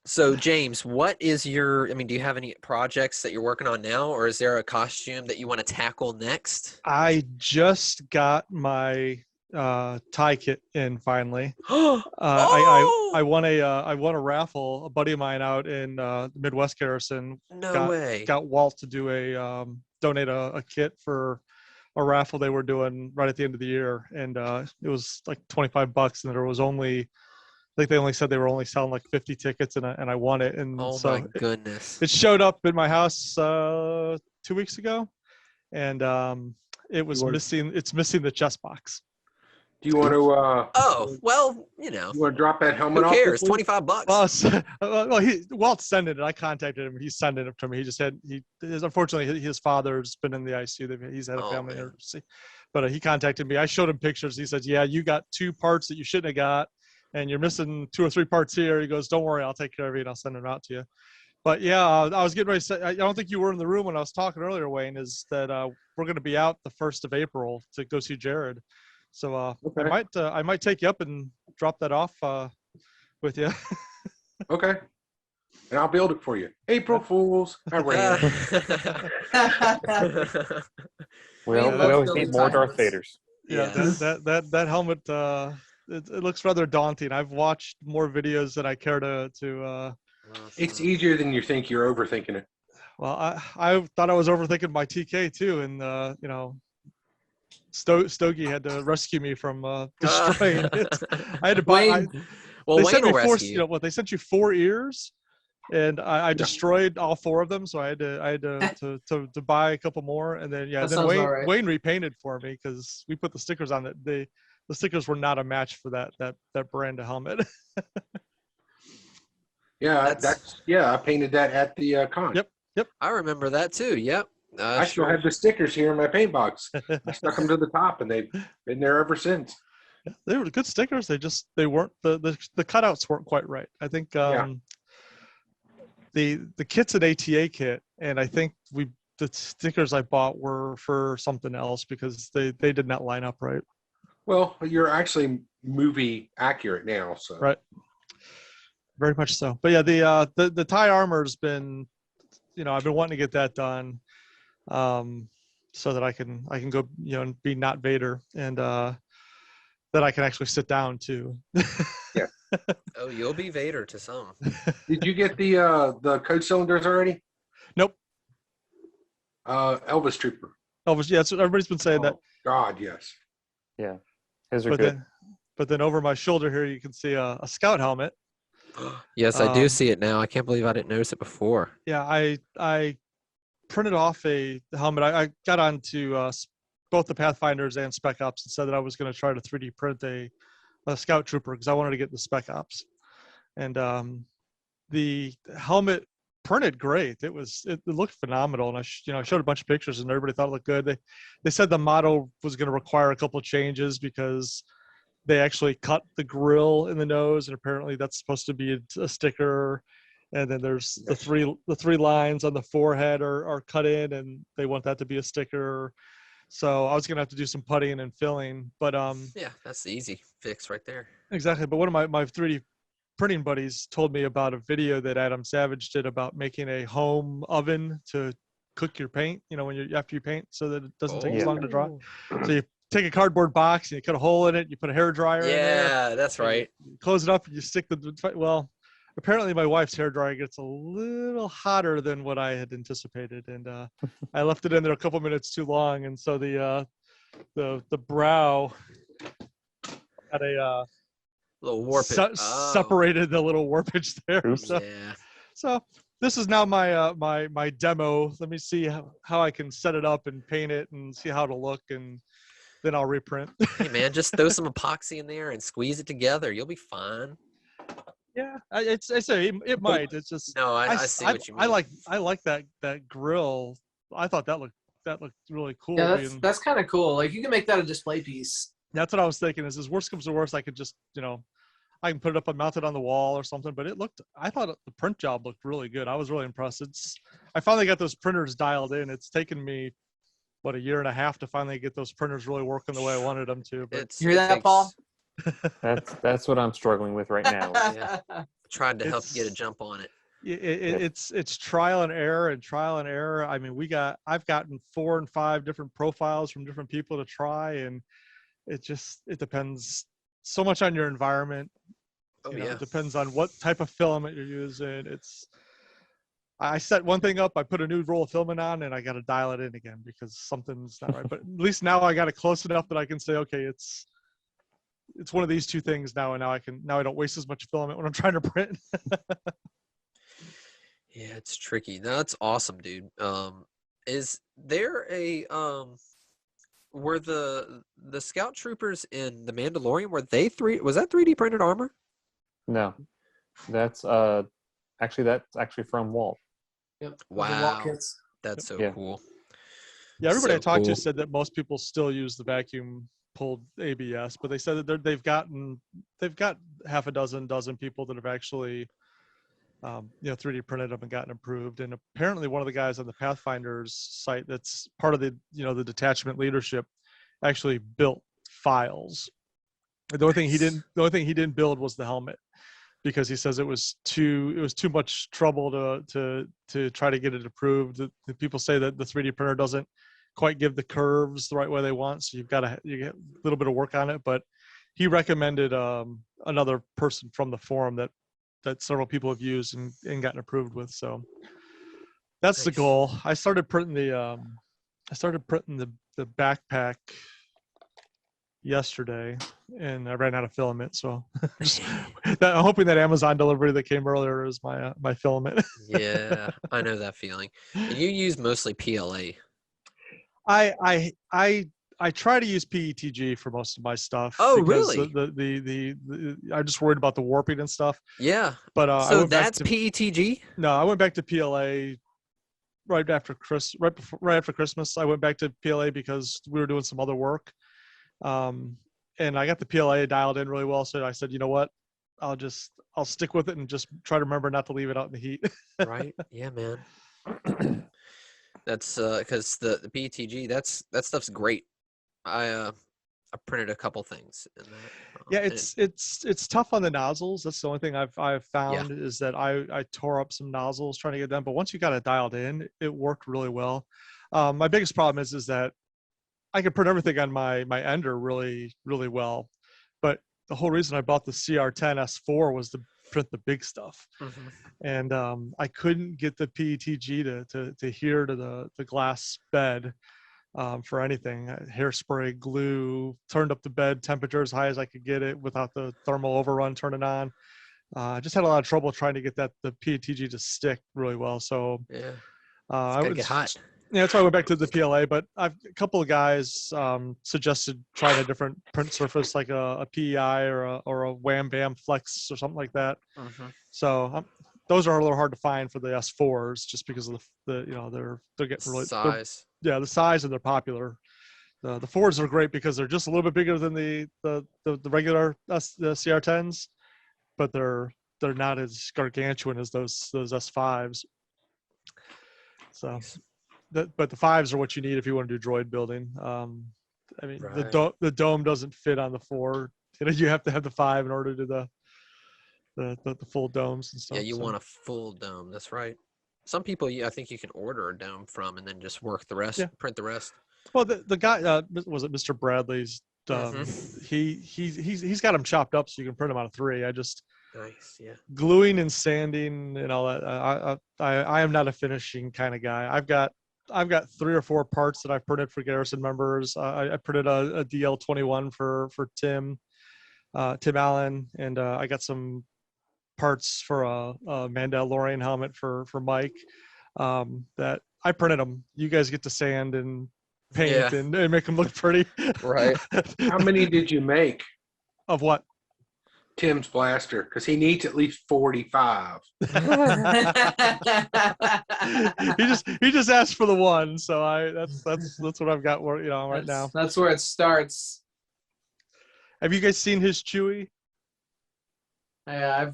So James, what is your? I mean, do you have any projects that you're working on now, or is there a costume that you want to tackle next? I just got my tie kit in finally. I won a raffle. A buddy of mine out in Midwest Garrison got Walt to do donate a kit for a raffle they were doing right at the end of the year, and it was like $25, and there was only, I think they only said they were only selling like 50 tickets, and I won it. And so my goodness, it showed up in my house 2 weeks ago, and it was missing. It's missing the chest box. Do you want to? Oh well, you know. You want to drop that helmet off? Who cares? $25. Well, Walt's sending it. I contacted him. He's sending it to me. He just unfortunately his father's been in the ICU. He's had a family emergency, but he contacted me. I showed him pictures. He said, "Yeah, you got 2 parts that you shouldn't have got, and you're missing 2 or 3 parts here." He goes, "Don't worry, I'll take care of you, and I'll send them out to you." But yeah, I was getting ready to say, I don't think you were in the room when I was talking earlier, Wayne, is that we're going to be out the 1st of April to go see Jared. So okay. I might take you up and drop that off with you. Okay. And I'll build it for you. April Fools. I ran. We always need more Darth Vaders. Yeah, that helmet it looks rather daunting. I've watched more videos than I care to It's easier than you think. You're overthinking it. Well, I thought I was overthinking my TK too, and you know, Stogie had to rescue me from destroying it. I had to buy. They sent me 4. You know what? They sent you 4 ears, and I destroyed all 4 of them. So I had to buy a couple more, and then Wayne repainted for me because we put the stickers on it. The stickers were not a match for that brand of helmet. Yeah, I painted that at the con. Yep. I remember that too. Yep. I still have the stickers here in my paint box. I stuck them to the top, and they've been there ever since. Yeah, they were good stickers. They weren't the cutouts weren't quite right. I think the kit's an ATA kit, and I think the stickers I bought were for something else because they did not line up right. Well, you're actually movie accurate now, so right. Very much so. But yeah, the tie armor's been, you know, I've been wanting to get that done, so that I can go, you know, and be not Vader, and that I can actually sit down too. Yeah. Oh, you'll be Vader to some. Did you get the code cylinders already? Nope. Elvis Trooper. Elvis, yeah. So everybody's been saying that. God, yes. Yeah, his are good. But then over my shoulder here, you can see a scout helmet. Yes, I do see it now. I can't believe I didn't notice it before. Yeah, I printed off a helmet. I got onto both the Pathfinders and Spec Ops and said that I was going to try to 3D print a Scout Trooper because I wanted to get the Spec Ops. And the helmet printed great. It looked phenomenal, and I showed a bunch of pictures, and everybody thought it looked good. They said the model was going to require a couple of changes because they actually cut the grill in the nose, and apparently that's supposed to be a sticker. And then there's the three lines on the forehead are cut in, and they want that to be a sticker. So I was gonna have to do some puttying and filling, but Yeah, that's the easy fix right there. exactly. But one of my 3D printing buddies told me about a video that Adam Savage did about making a home oven to cook your paint. You know, when you after you paint, so that it doesn't take as long to dry. So you take a cardboard box and you cut a hole in it. You put a hair dryer in there. Yeah, that's right. You close it up and you stick well. Apparently, my wife's hair dryer gets a little hotter than what I had anticipated, and I left it in there a couple minutes too long, and so the brow had a little warpage. separated the little warpage there. Oops. So this is now my my demo. Let me see how I can set it up and paint it and see how it'll look, and then I'll reprint. Hey man, just throw some epoxy in there and squeeze it together. You'll be fine. Yeah, I say it might. It's just no, I see what you mean. I like that grill. I thought that looked really cool. Yeah, that's kind of cool. Like you can make that a display piece. That's what I was thinking. Is worst comes to worst, I could just I can put it up and mount it on the wall or something. But I thought the print job looked really good. I was really impressed. I finally got those printers dialed in. It's taken me a year and a half to finally get those printers really working the way I wanted them to. But you hear that, Paul? That's what I'm struggling with right now. Yeah. Tried to help you get a jump on it. It's trial and error. I mean, I've gotten 4 and 5 different profiles from different people to try, and it depends so much on your environment. It depends on what type of filament you're using. I set one thing up, I put a new roll of filament on, and I got to dial it in again because something's not right. But at least now I got it close enough that I can say, okay, it's one of these two things now, and now I don't waste as much filament when I'm trying to print. Yeah, it's tricky. No, that's awesome, dude. Is there a were the scout troopers in The Mandalorian, was that 3D printed armor? No, that's actually from Walt. Yep. Wow, that's so cool. Yeah, everybody I talked cool. to said that most people still use the vacuum pulled ABS, but they said that they've got half a dozen people that have actually 3D printed them and gotten approved. And apparently one of the guys on the Pathfinder's site that's part of the the detachment leadership actually built files. The only thing he didn't build was the helmet, because he says it was too much trouble to try to get it approved. The people say that the 3D printer doesn't quite give the curves the right way they want, so you get a little bit of work on it. But he recommended another person from the forum that several people have used and gotten approved with. So that's the goal. I started printing the backpack yesterday, and I ran out of filament. So I'm hoping that Amazon delivery that came earlier is my filament. Yeah, I know that feeling. You use mostly PLA. I try to use PETG for most of my stuff. Oh, because really? The I'm just worried about the warping and stuff. Yeah. But so that's PETG? No, I went back to PLA right after Christmas. I went back to PLA because we were doing some other work, and I got the PLA dialed in really well. So I said, you know what, I'll stick with it and just try to remember not to leave it out in the heat. Right? Yeah, man. That's because the PETG, that stuff's great. I printed a couple things in that. Yeah, it's tough on the nozzles. That's the only thing I've found is that I tore up some nozzles trying to get them, but once you got it dialed in, it worked really well. My biggest problem is that I can print everything on my Ender really, really well, but the whole reason I bought the CR10 S4 was to print the big stuff. Mm-hmm. And I couldn't get the PETG to adhere to the glass bed for anything. Hairspray, glue, turned up the bed temperature as high as I could get it without the thermal overrun turning on. I just had a lot of trouble trying to get the PETG to stick really well. So yeah, I would get hot. Yeah, that's why I went back to the PLA. But a couple of guys suggested trying a different print surface, like a PEI or a Wham Bam Flex or something like that. Mm-hmm. So those are a little hard to find for the S4s, just because of they're getting really size. The size, and they're popular. The 4s are great because they're just a little bit bigger than the regular the CR10s, but they're not as gargantuan as those S5s. So. but the 5s are what you need if you want to do droid building. I mean, Right. the dome doesn't fit on the 4. You have to have the 5 in order to do the full domes and stuff. Yeah, you so. want a full dome. That's right. Some people, I think you can order a dome from and then just work the rest, Yeah. print the rest. Well, the guy was it Mr. Bradley's. He's got them chopped up so you can print them out of 3. I just Nice, yeah. gluing and sanding and all that. I am not a finishing kind of guy. I've got 3 or 4 parts that I've printed for Garrison members. I printed a DL21 for Tim Allen, and I got some parts for a Mandalorian helmet for Mike. That I printed them. You guys get to sand and paint and make them look pretty. Right. How many did you make? Of what? Tim's blaster, because he needs at least 45. he just asked for the one, so that's what I've got right now. That's where it starts. Have you guys seen his Chewie? Yeah,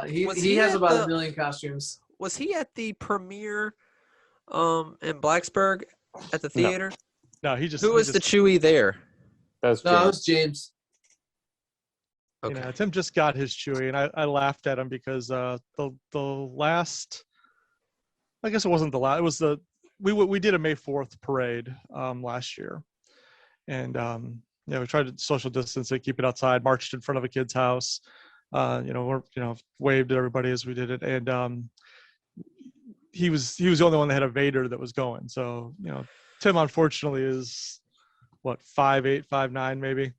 he has about 1 million costumes. Was he at the premiere in Blacksburg at the theater? No, he just. Who was the Chewie there? That was James. Okay. Tim just got his Chewie, and I laughed at him because the last, I guess it wasn't the last. It was we did a May 4th parade last year, and we tried to social distance it, keep it outside, marched in front of a kid's house, waved at everybody as we did it, and he was the only one that had a Vader that was going. So Tim unfortunately is 5'8", 5'9" maybe.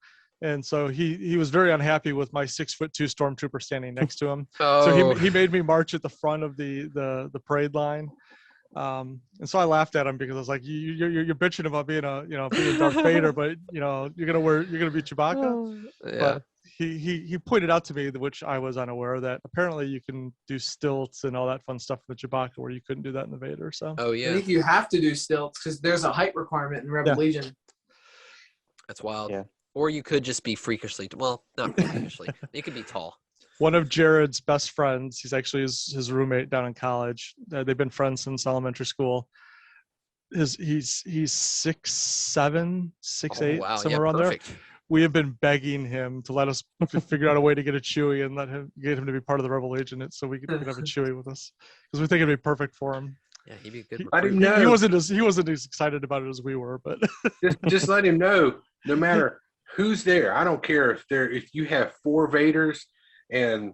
And so he was very unhappy with my 6'2" stormtrooper standing next to him. So he made me march at the front of the parade line. And so I laughed at him because I was like, you're bitching about being being Darth Vader, but you're gonna be Chewbacca. Yeah. But he pointed out to me, which I was unaware, that apparently you can do stilts and all that fun stuff with the Chewbacca where you couldn't do that in the Vader. So I think you have to do stilts because there's a height requirement in Rebel Legion. That's wild. Yeah. Or you could just be freakishly, well, not freakishly. You could be tall. One of Jared's best friends, he's actually his roommate down in college. They've been friends since elementary school. He's 6'7", 6'8", somewhere around there. We have been begging him to let us figure out a way to get a Chewie and get him to be part of the Rebel Legion, so we could have a Chewie with us, because we think it'd be perfect for him. Yeah, he'd be a good. I didn't know he wasn't as excited about it as we were, but just let him know. No matter who's there, I don't care if you have 4 Vaders, and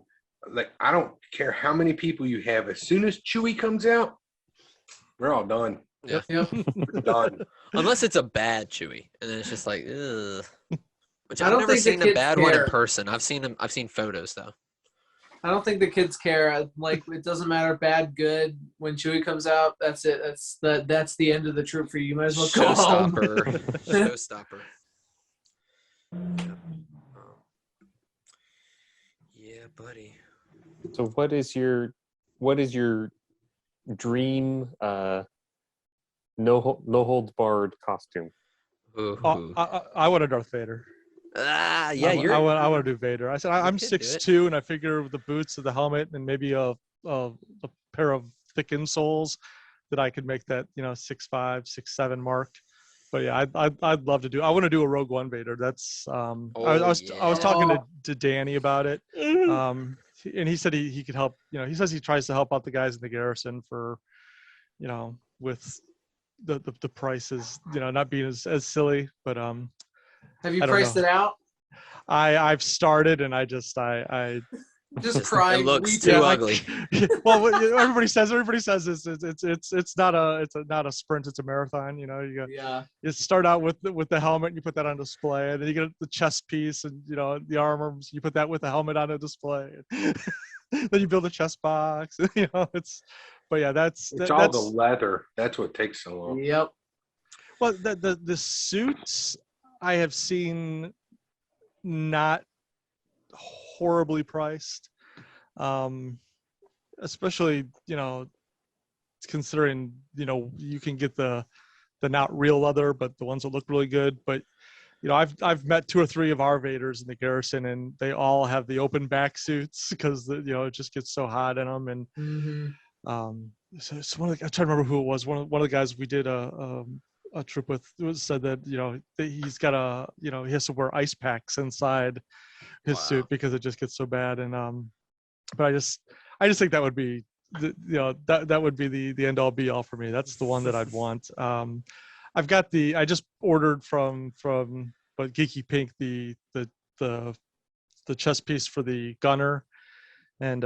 I don't care how many people you have. As soon as Chewie comes out, we're all done. Yeah, we're done. Unless it's a bad Chewie, and then it's just like, ugh. Which I've never seen a bad one in person. I've seen photos though. I don't think the kids care. Like, it doesn't matter, bad, good. When Chewie comes out, that's it. That's the end of the troop for you. You might as well go home. Showstopper. Yeah, buddy. So what is your dream no holds barred costume? I want a Darth Vader. Yeah, I want to do Vader. I said I'm 6'2", and I figure with the boots and the helmet and maybe a pair of thick insoles that I could make that 6'5", 6'7" mark. But yeah, I'd love to do. I want to do a Rogue One Vader. That's I was talking to Danny about it, and he said he could help. He says he tries to help out the guys in the garrison for, with the prices, not being as silly. But have you priced it out? I've started, and I just try. It looks too ugly. Well, everybody says it's not a sprint, it's a marathon. You start out with the helmet, and you put that on display, and then you get the chest piece and the armors, you put that with the helmet on a display. Then you build a chest box. It's all the leather. That's what takes so long. Yep. Well, the suits I have seen not horribly priced, especially considering you can get the not real leather, but the ones that look really good. But I've met 2 or 3 of our Vaders in the garrison, and they all have the open back suits because it just gets so hot in them. And so it's one of the, I'm trying to remember who it was. One of the guys we did a trip with said that that he's got he has to wear ice packs inside his suit because it just gets so bad. And but I just think that would be that would be the end all be all for me. That's the one that I'd want. I've got I just ordered from but Geeky Pink the chest piece for the gunner, and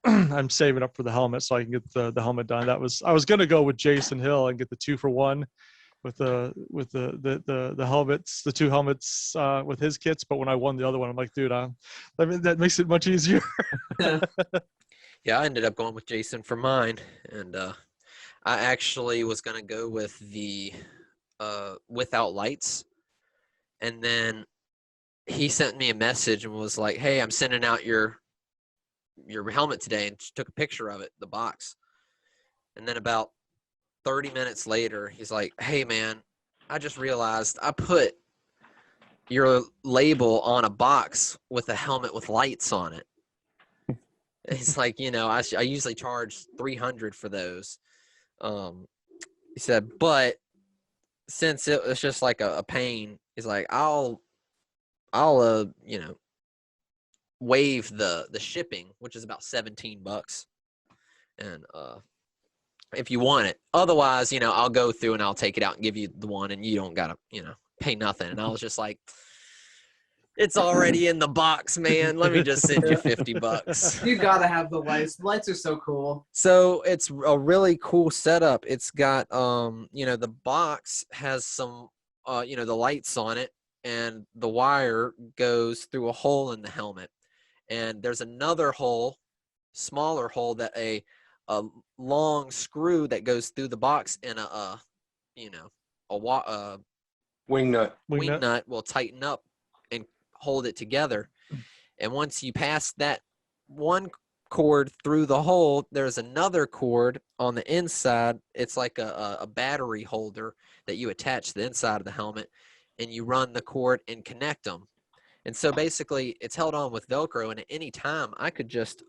I'm saving up for the helmet so I can get the helmet done. I was gonna go with Jason Hill and get the 2-for-1 with the helmets, the 2 helmets with his kits. But when I won the other one, I'm like, dude, that makes it much easier. Yeah, I ended up going with Jason for mine, and I actually was gonna go with the without lights, and then he sent me a message and was like, "Hey, I'm sending out your helmet today," and took a picture of it, the box. And then about 30 minutes later, he's like, "Hey, man, I just realized I put your label on a box with a helmet with lights on it." He's like, I usually charge $300 for those. He said, but since it was just like a pain, he's like, I'll waive the shipping, which is about $17, and if you want it. Otherwise, I'll go through and I'll take it out and give you the one, and you don't gotta pay nothing. And I was just like, it's already in the box, man. Let me just send you $50. You gotta have the lights. The lights are so cool. So it's a really cool setup. It's got the box has some the lights on it, and the wire goes through a hole in the helmet. And there's another hole, smaller hole, that a long screw that goes through the box, and a Wing nut will tighten up and hold it together. And once you pass that one cord through the hole, there's another cord on the inside. It's like a battery holder that you attach to the inside of the helmet, and you run the cord and connect them. And so basically it's held on with Velcro, and at any time I could just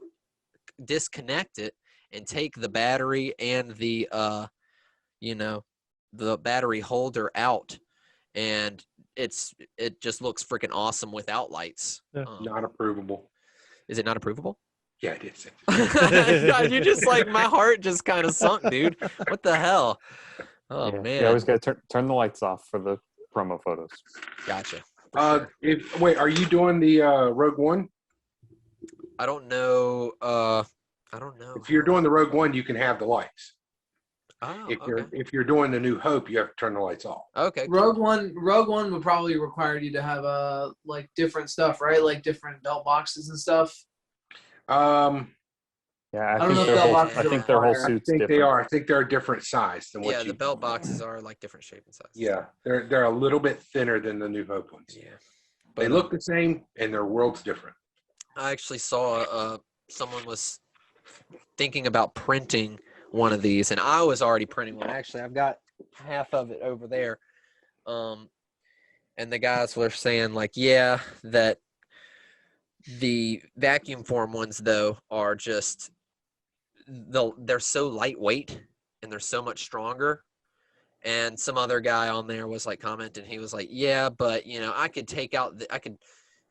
disconnect it and take the battery and the battery holder out, and it just looks freaking awesome without lights. not approvable. Is it not approvable? Yeah, I did say that. You just like, my heart just kind of sunk, dude. What the hell? Oh, Yeah, man. you always got to turn the lights off for the promo photos. Gotcha. Wait, are you doing the Rogue One? I don't know. If you're doing the Rogue One, you can have the lights. Oh, If you're doing the New Hope, you have to turn the lights off. okay. Cool. Rogue One would probably require you to have like different stuff, right? Like different belt boxes and stuff. Yeah, I don't know if their belt whole, boxes I are think their whole required. I suit's think different. they are. I think they're a different size than what Yeah, you. the belt boxes are like different shape and size. Yeah, they're a little bit thinner than the New Hope ones. Yeah. They look the same, and their world's different. I actually saw someone was thinking about printing one of these, and I was already printing one. Actually, I've got half of it over there. And the guys were saying, like, yeah, that the vacuum form ones, though, are just, they're so lightweight and they're so much stronger. And some other guy on there was like commenting, he was like, yeah, but I could I could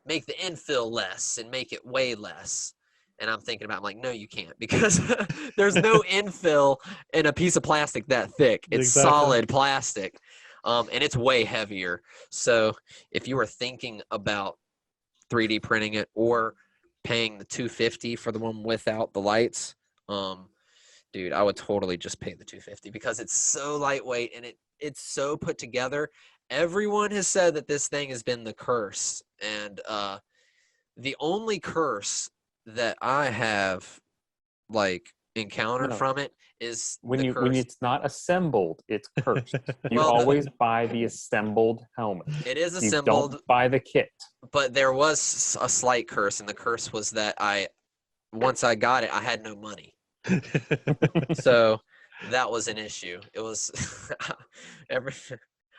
make the infill less and make it way less. And I'm thinking about, I'm like, no, you can't, because there's no infill in a piece of plastic that thick. It's Exactly. solid plastic. And it's way heavier. So if you were thinking about 3D printing it or paying the $250 for the one without the lights, dude, I would totally just pay the $250 because it's so lightweight and it's so put together. Everyone has said that this thing has been the curse, and the only curse that I have like encountered from it is when it's not assembled, it's cursed. You Well, always buy the assembled helmet. it is You assembled, don't buy the kit. but there was a slight curse, and the curse was that once I got it, I had no money. So that was an issue. It was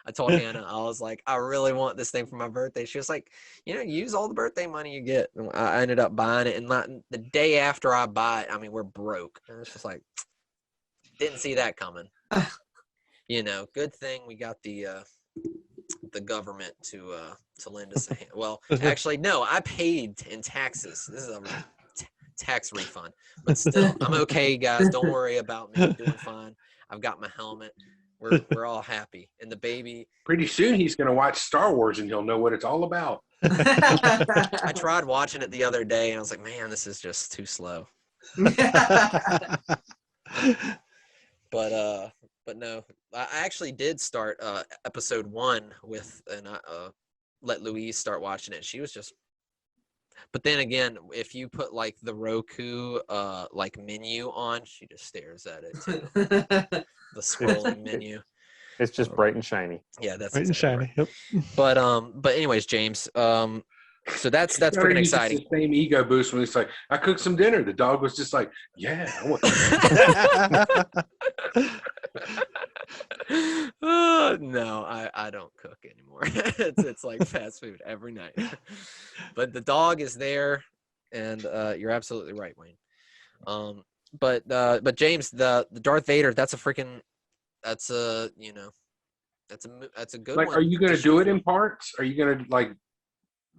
I told Hannah, I was like, I really want this thing for my birthday. She was like, use all the birthday money you get. And I ended up buying it, and the day after I buy it, I mean, we're broke. And it's just like, Didn't see that coming. You know, good thing we got the government to lend us a hand. Well, actually, no, I paid in taxes. This is a tax refund, but still, I'm okay, guys. Don't worry about me. I'm doing fine. I've got my helmet. We're all happy, and the baby. Pretty soon he's going to watch Star Wars and he'll know what it's all about. I tried watching it the other day, and I was like, man, this is just too slow. But no, I actually did start episode 1 with, and I let Louise start watching it. She was just, but then again, if you put like the Roku like menu on, she just stares at it too. The scrolling menu. It's just bright and shiny. Yeah, that's Bright and exactly shiny. right. Yep. But anyways, James, so that's Or freaking he uses exciting. the same ego boost when he's like, I cooked some dinner. The dog was just like, yeah, I want No, I don't cook anymore. It's like fast food every night. But the dog is there, and you're absolutely right, Wayne. But James, the Darth Vader, that's a you know, that's a good like, one. are you going to do it in parts? Are you going to like,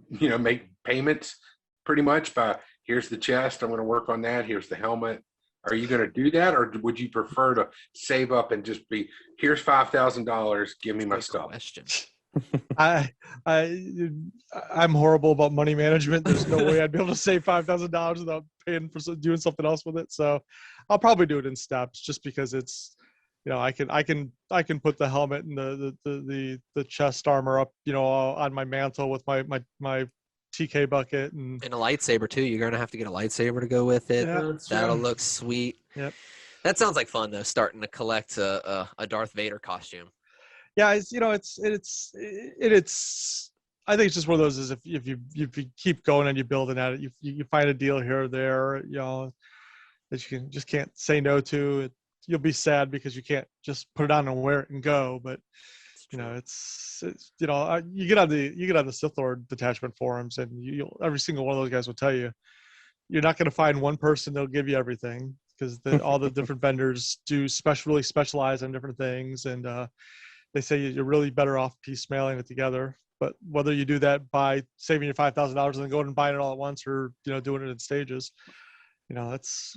you know, make payments pretty much by here's the chest, I'm going to work on that. Here's the helmet. Are you going to do that, or would you prefer to save up and just be here's $5,000, give me my Good stuff? question. I'm horrible about money management. There's no way I'd be able to save $5,000 without paying for doing something else with it. So I'll probably do it in steps, just because it's, you know, I can put the helmet and the chest armor up, you know, on my mantle with my TK bucket and a lightsaber too. You're gonna have to get a lightsaber to go with it. Yeah, That'll look sweet. Yep. That sounds like fun though. Starting to collect a Darth Vader costume. Yeah, it's, you know, it's I think it's just one of those is if you keep going and you're building at it, you find a deal here or there, you know, that you can't say no to. You'll be sad because you can't just put it on and wear it and go. But you know, it's you know, you get on the Sith Lord detachment forums, and every single one of those guys will tell you you're not going to find one person that'll give you everything, because all the different vendors really specialize on different things, and they say you're really better off piecemealing it together. But whether you do that by saving your $5,000 and then going and buying it all at once, or, you know, doing it in stages, you know, that's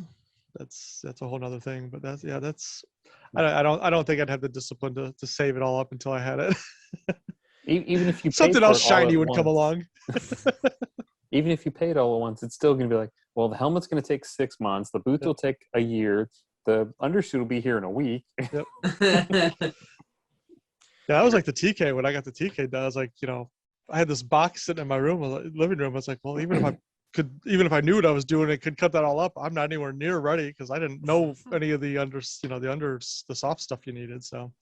a whole nother thing. But I don't think I'd have the discipline to save it all up until I had it. Even if you Something paid for else it all shiny at would come once. along. Even if you paid all at once, it's still going to be like, well, the helmet's going to take 6 months. The boots will take a year. The undersuit will be here in a week. Yep. Yeah, I was like the TK. When I got the TK done, I was like, you know, I had this box sitting in my living room. I was like, well, even if I knew what I was doing, it could cut that all up. I'm not anywhere near ready, because I didn't know any of the the soft stuff you needed. So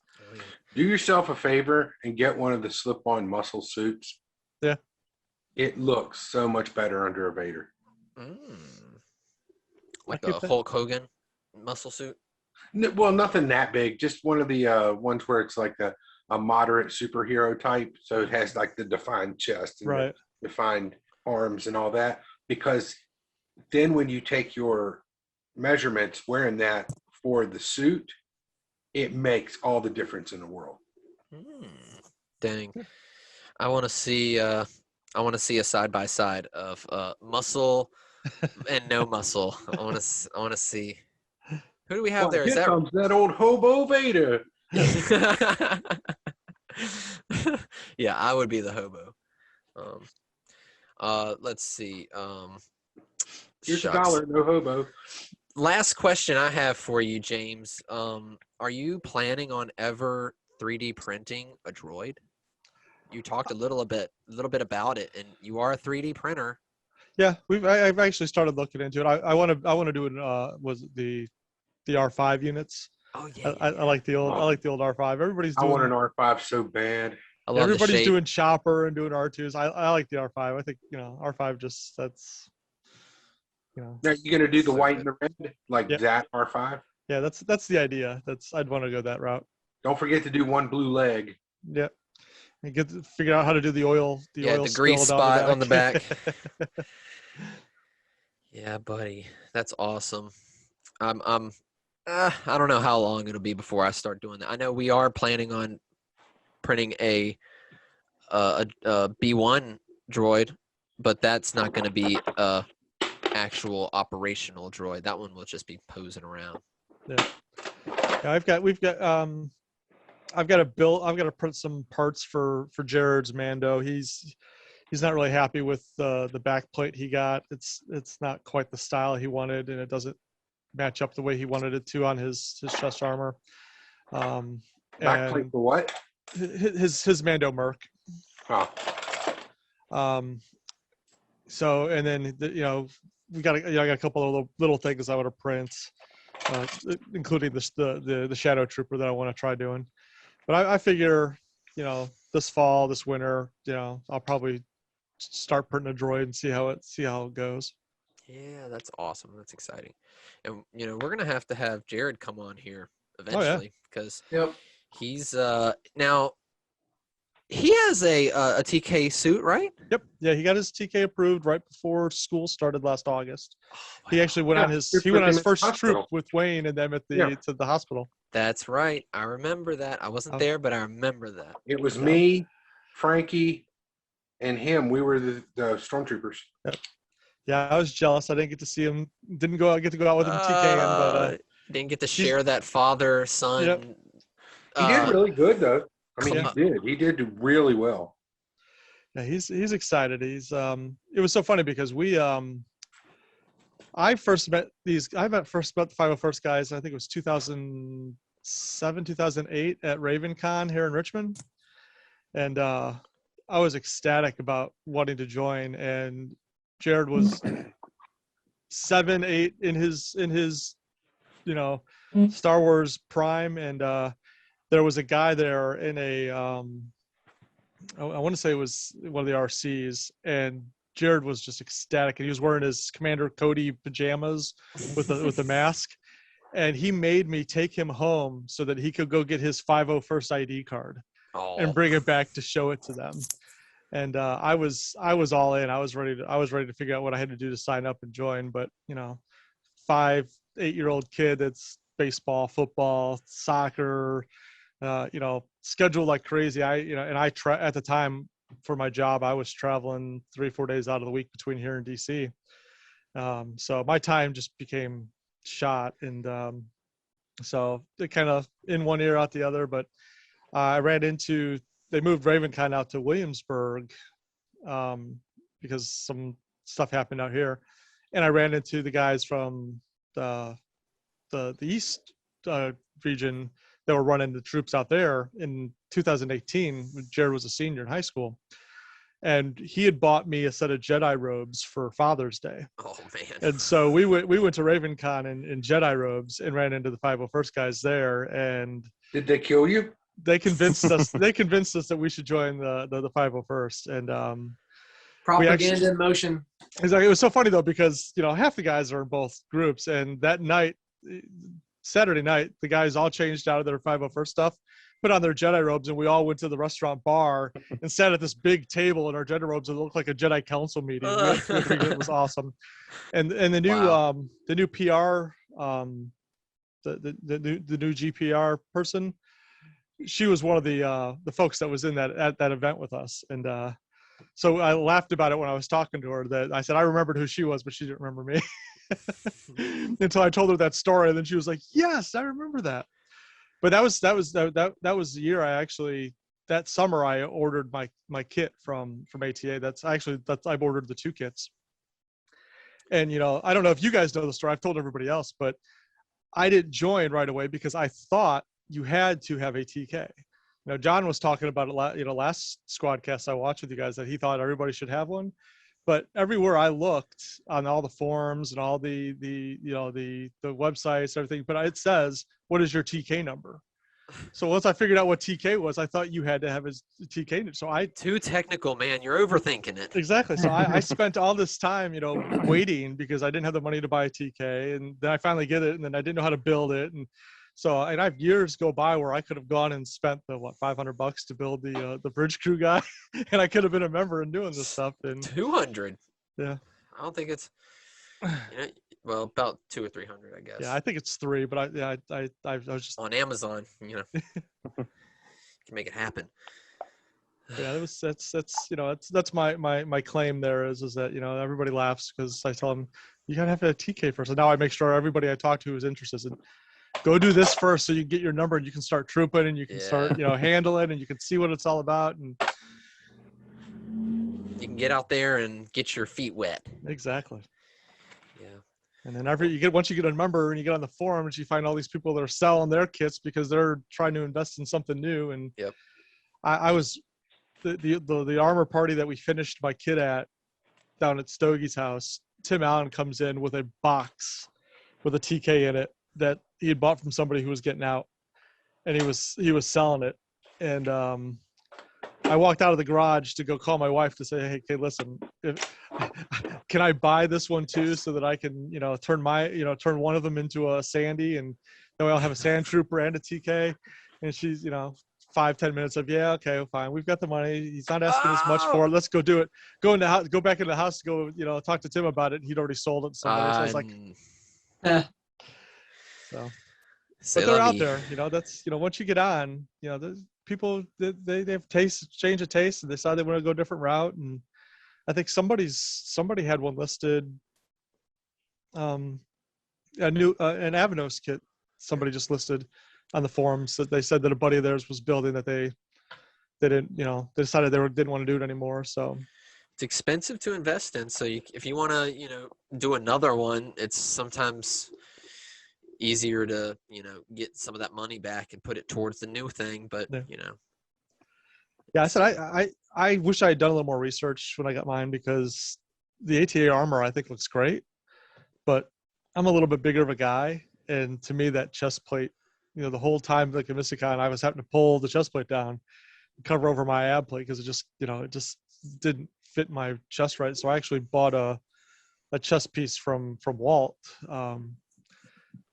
Do yourself a favor and get one of the slip-on muscle suits. Yeah. It looks so much better under a Vader. Like a Hulk Hogan muscle suit. Well, nothing that big. Just one of the ones where it's like a moderate superhero type. So it has like the defined chest and right. the defined arms and all that. Because then when you take your measurements wearing that for the suit, it makes all the difference in the world. Dang. I want to see a side by side of muscle and no muscle. I want to see. Who do we have there? Here Is that comes that old hobo Vader? Yeah, I would be the hobo. Let's see. Here's Shucks. $1, no hobo. Last question I have for you, James. Are you planning on ever 3D printing a droid? You talked a little bit about it, and you are a 3D printer. Yeah, I've actually started looking into it. I want to do it. Was it the R5 units? Oh yeah. I like the old R5. Everybody's I doing. want an R5 so bad. I love Everybody's doing Chopper and doing R2s. I like the R5. I think, you know, R5 that's, you know. Now you're gonna do the white and the red like that R5. Yeah, that's the idea. I'd want to go that route. Don't forget to do one blue leg. Yeah, and figure out how to do the oil. The grease spot on the back. Yeah, buddy, that's awesome. I don't know how long it'll be before I start doing that. I know we are planning on printing a B1 droid, but that's not going to be a actual operational droid. That one will just be posing around. Yeah, I've got to print some parts for Jared's Mando. He's not really happy with the back plate he got. It's not quite the style he wanted, and it doesn't match up the way he wanted it to on his chest armor. Backplate for what? His Mando Merc. Oh. So, and then we got I got a couple of little things I want to print, including the Shadow Trooper that I want to try doing. But I figure, this fall, this winter, I'll probably start printing a droid and see how it goes. Yeah, that's awesome. That's exciting. And we're gonna have to have Jared come on here eventually because he's now he has a TK suit, right? Yep. Yeah, he got his TK approved right before school started last August. Oh, wow. He actually went on his first troop with Wayne and them to the hospital. That's right. I remember that. I wasn't there, but I remember that. It was me, Frankie, and him. We were the stormtroopers. Yep. Yeah, I was jealous. I didn't get to see him. Didn't get to go out with him TKing, but didn't get to share that father-son. Yep. He did really good, though. I mean, Yeah. He did do really well. Yeah, he's excited. He's it was so funny because I first met the 501st guys. I think it was 2007, 2008 at RavenCon here in Richmond, and I was ecstatic about wanting to join. And Jared was 7, 8 in his Star Wars prime, and there was a guy there in a I want to say it was one of the RCs, and Jared was just ecstatic, and he was wearing his Commander Cody pajamas with the mask, and he made me take him home so that he could go get his 501st ID card and bring it back to show it to them. And I was all in. I was ready to figure out what I had to do to sign up and join. But 5, 8-year-old kid that's baseball, football, soccer, scheduled like crazy. At the time for my job, I was traveling 3-4 days out of the week between here and DC. So my time just became shot, and so it kind of in one ear out the other. But I ran into, they moved RavenCon out to Williamsburg because some stuff happened out here, and I ran into the guys from the East region that were running the troops out there in 2018 when Jared was a senior in high school. And he had bought me a set of Jedi robes for Father's Day. Oh, man. And so we went to RavenCon in Jedi robes and ran into the 501st guys there. And did they kill you? They convinced us that we should join the 501st. And propaganda in motion. It was so funny though, because half the guys are in both groups, and that night, Saturday night, the guys all changed out of their 501st stuff, put on their Jedi robes, and we all went to the restaurant bar and sat at this big table in our Jedi robes. It looked like a Jedi council meeting. It was awesome. And the new the new PR the new GPR person, she was one of the folks that was in that event with us. And so I laughed about it when I was talking to her, that I said I remembered who she was, but she didn't remember me. Until I told her that story, and then she was like, "Yes, I remember that." But that was the year that summer I ordered my kit from ATA. I ordered the 2 kits. And I don't know if you guys know the story. I've told everybody else, but I didn't join right away because I thought you had to have a TK. John was talking about it last Squadcast I watched with you guys, that he thought everybody should have one. But everywhere I looked on all the forums and all the websites, everything, but it says, "What is your TK number?" So once I figured out what TK was, I thought you had to have his TK. So too technical, man. You're overthinking it. Exactly. So I spent all this time, waiting because I didn't have the money to buy a TK, and then I finally get it, and then I didn't know how to build it, and I have years go by where I could have gone and spent the $500 to build the bridge crew guy, and I could have been a member and doing this stuff. And 200. Yeah. I don't think it's. Well, about 200 or 300, I guess. Yeah, I think it's 3, but I was just On Amazon, you can make it happen. yeah, that's my claim there is that everybody laughs because I tell them you gotta have a TK first, and now I make sure everybody I talk to is interested in go do this first so you get your number and you can start trooping and you can start handle it and you can see what it's all about and you can get out there and get your feet wet. Exactly. Yeah. And then once you get a number and you get on the forums, you find all these people that are selling their kits because they're trying to invest in something new. And yep. I was the armor party that we finished my kit at down at Stogie's house. Tim Allen comes in with a box with a TK in it that he had bought from somebody who was getting out, and he was selling it. And I walked out of the garage to go call my wife to say, hey, listen, can I buy this one too so that I can, turn one of them into a Sandy and then I'll have a Sand Trooper and a TK. And she's, 5-10 minutes of, yeah, okay, fine. We've got the money. He's not asking us much for it. Let's go do it. Go back into the house to go, talk to Tim about it. He'd already sold it to somebody. So I was like, so, but they're out there, that's, once you get on, there's people, they have change of taste and decide they want to go a different route. And I think somebody had one listed, an Avanos kit. Somebody just listed on the forums that they said that a buddy of theirs was building that they didn't, they decided they didn't want to do it anymore. So it's expensive to invest in. So if you want to, do another one, it's sometimes easier to, get some of that money back and put it towards the new thing. But, Yeah, I said I wish I had done a little more research when I got mine because the ATA armor I think looks great, but I'm a little bit bigger of a guy, and to me that chest plate, the whole time like a Mysticon, I was having to pull the chest plate down and cover over my ab plate because it just didn't fit my chest right. So I actually bought a chest piece from Walt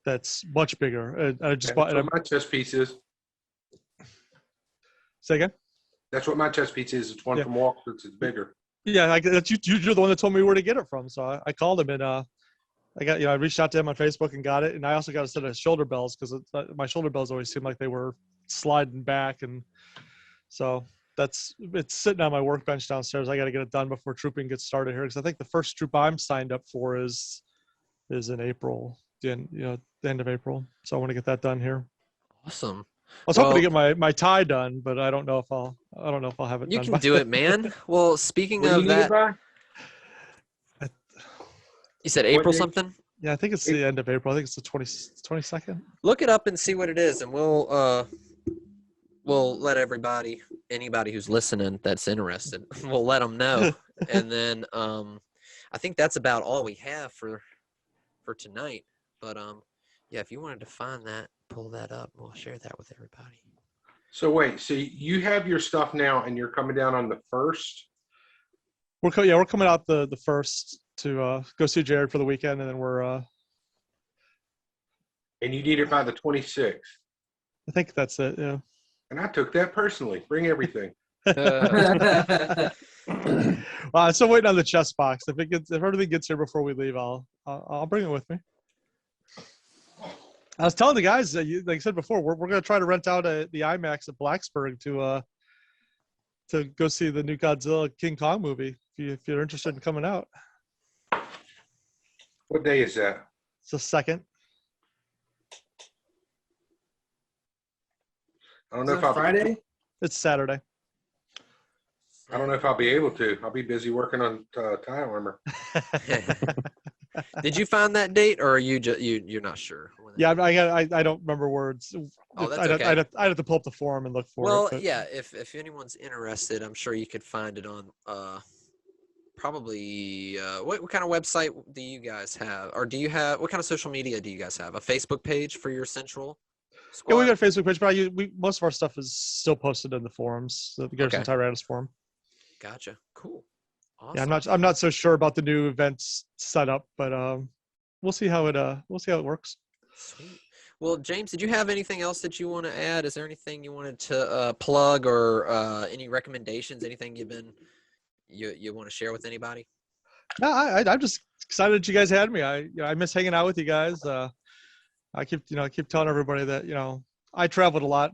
that's much bigger. And I just bought my chest piece is. Say again. That's what my chest piece is. It's one from Walt. It's bigger. Yeah, you're the one that told me where to get it from. So I called him and I reached out to him on Facebook and got it. And I also got a set of shoulder bells because my shoulder bells always seemed like they were sliding back. And so it's sitting on my workbench downstairs. I got to get it done before trooping gets started here. Because I think the first troop I'm signed up for is in April, the end of April. So I want to get that done here. Awesome. I was hoping to get my tie done, but I don't know if I'll have it done. You can do it, man. Well, speaking of that, you said April something? Yeah, I think it's the end of April. I think it's the 22nd. Look it up and see what it is, and we'll let anybody who's listening that's interested, we'll let them know. And then I think that's about all we have for tonight. But yeah, if you wanted to find that, pull that up. We'll share that with everybody. So wait, so you have your stuff now, and you're coming down on the 1st? We're coming out the 1st to go see Jared for the weekend, and then we're. And you need it by the 26th. I think that's it. Yeah. And I took that personally. Bring everything. Well, I'm still waiting on the chest box. If everything gets here before we leave, I'll bring it with me. I was telling the guys, like I said before, we're going to try to rent out the IMAX at Blacksburg to go see the new Godzilla King Kong movie. If you're interested in coming out. What day is that? It's the 2nd. I don't know if I'll Friday. It's Saturday. I don't know if I'll be able to. I'll be busy working on tie armor. Did you find that date, or are you're not sure? Yeah, I don't remember words. Oh, that's okay. I'd have to pull up the forum and look for it. Well, yeah, if anyone's interested, I'm sure you could find it on probably what kind of website do you guys have, or do you have what kind of social media do you guys have? A Facebook page for your central squad? Yeah, we got a Facebook page, but most of our stuff is still posted in the forums, the Garrison Tyrannus forum. Gotcha. Cool. Awesome. Yeah, I'm not so sure about the new events setup, but we'll see how it works. Sweet. Well, James, did you have anything else that you want to add? Is there anything you wanted to plug, or any recommendations? Anything you want to share with anybody? No, I'm just excited that you guys had me. I miss hanging out with you guys. I keep telling everybody that, I traveled a lot,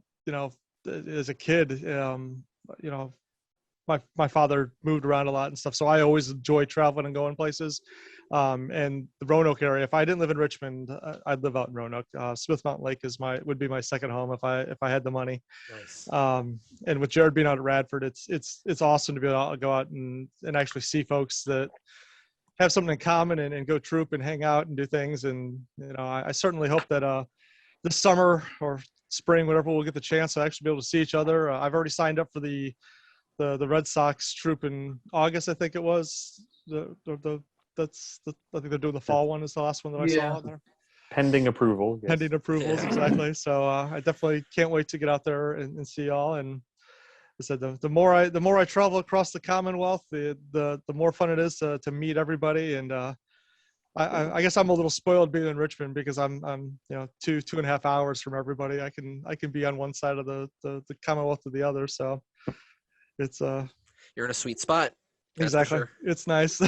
as a kid. My father moved around a lot and stuff, so I always enjoy traveling and going places. And the Roanoke area, if I didn't live in Richmond, I'd live out in Roanoke. Smith Mountain Lake would be my second home if I had the money. Nice. And with Jared being out at Radford, it's awesome to be able to go out and actually see folks that have something in common and go troop and hang out and do things. And I certainly hope that this summer or spring, whatever, we'll get the chance to actually be able to see each other. I've already signed up for the Red Sox troop in August, I think it was. I think they're doing the fall one is the last one that I saw out there. Pending approval. Yes. Pending approvals, exactly. So I definitely can't wait to get out there and see y'all. And I said the more I travel across the Commonwealth, the more fun it is to meet everybody. And I guess I'm a little spoiled being in Richmond because I'm 2.5 hours from everybody. I can be on one side of the Commonwealth to the other. So it's you're in a sweet spot. Exactly. Sure. It's nice.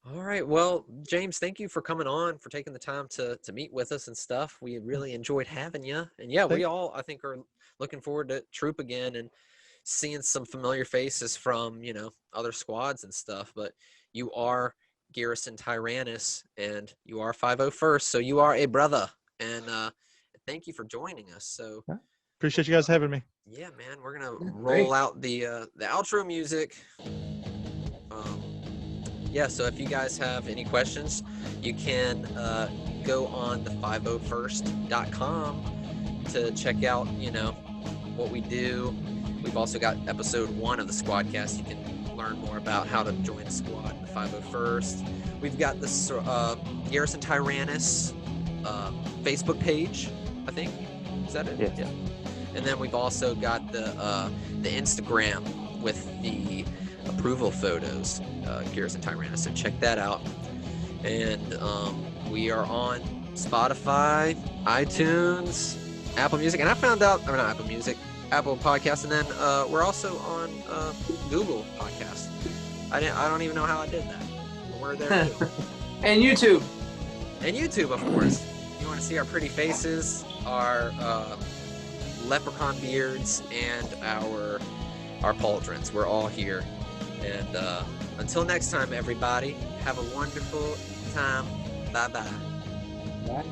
All right. Well, James, thank you for coming on, for taking the time to meet with us and stuff. We really enjoyed having you. And yeah, we all, I think, are looking forward to troop again and seeing some familiar faces from, other squads and stuff. But you are Garrison Tyrannus and you are 501st. So you are a brother. And thank you for joining us. So appreciate you guys having me. Yeah, man. We're going to roll out the outro music. So if you guys have any questions, you can go on the 501st.com to check out, what we do. We've also got episode 1 of the Squadcast. You can learn more about how to join a squad in the 501st. We've got this Garrison Tyrannus Facebook page, I think. Is that it? Yeah. And then we've also got the Instagram with the approval photos, Garrison Tyrannus, so check that out. And we are on Spotify, iTunes, Apple Music, and I found out, or not Apple Music, Apple Podcasts, and then we're also on Google Podcasts. I don't even know how I did that. We're there too. And YouTube. And YouTube, of course. You want to see our pretty faces, our leprechaun beards, and our pauldrons. We're all here. And until next time, everybody, have a wonderful time. Bye-bye. Bye.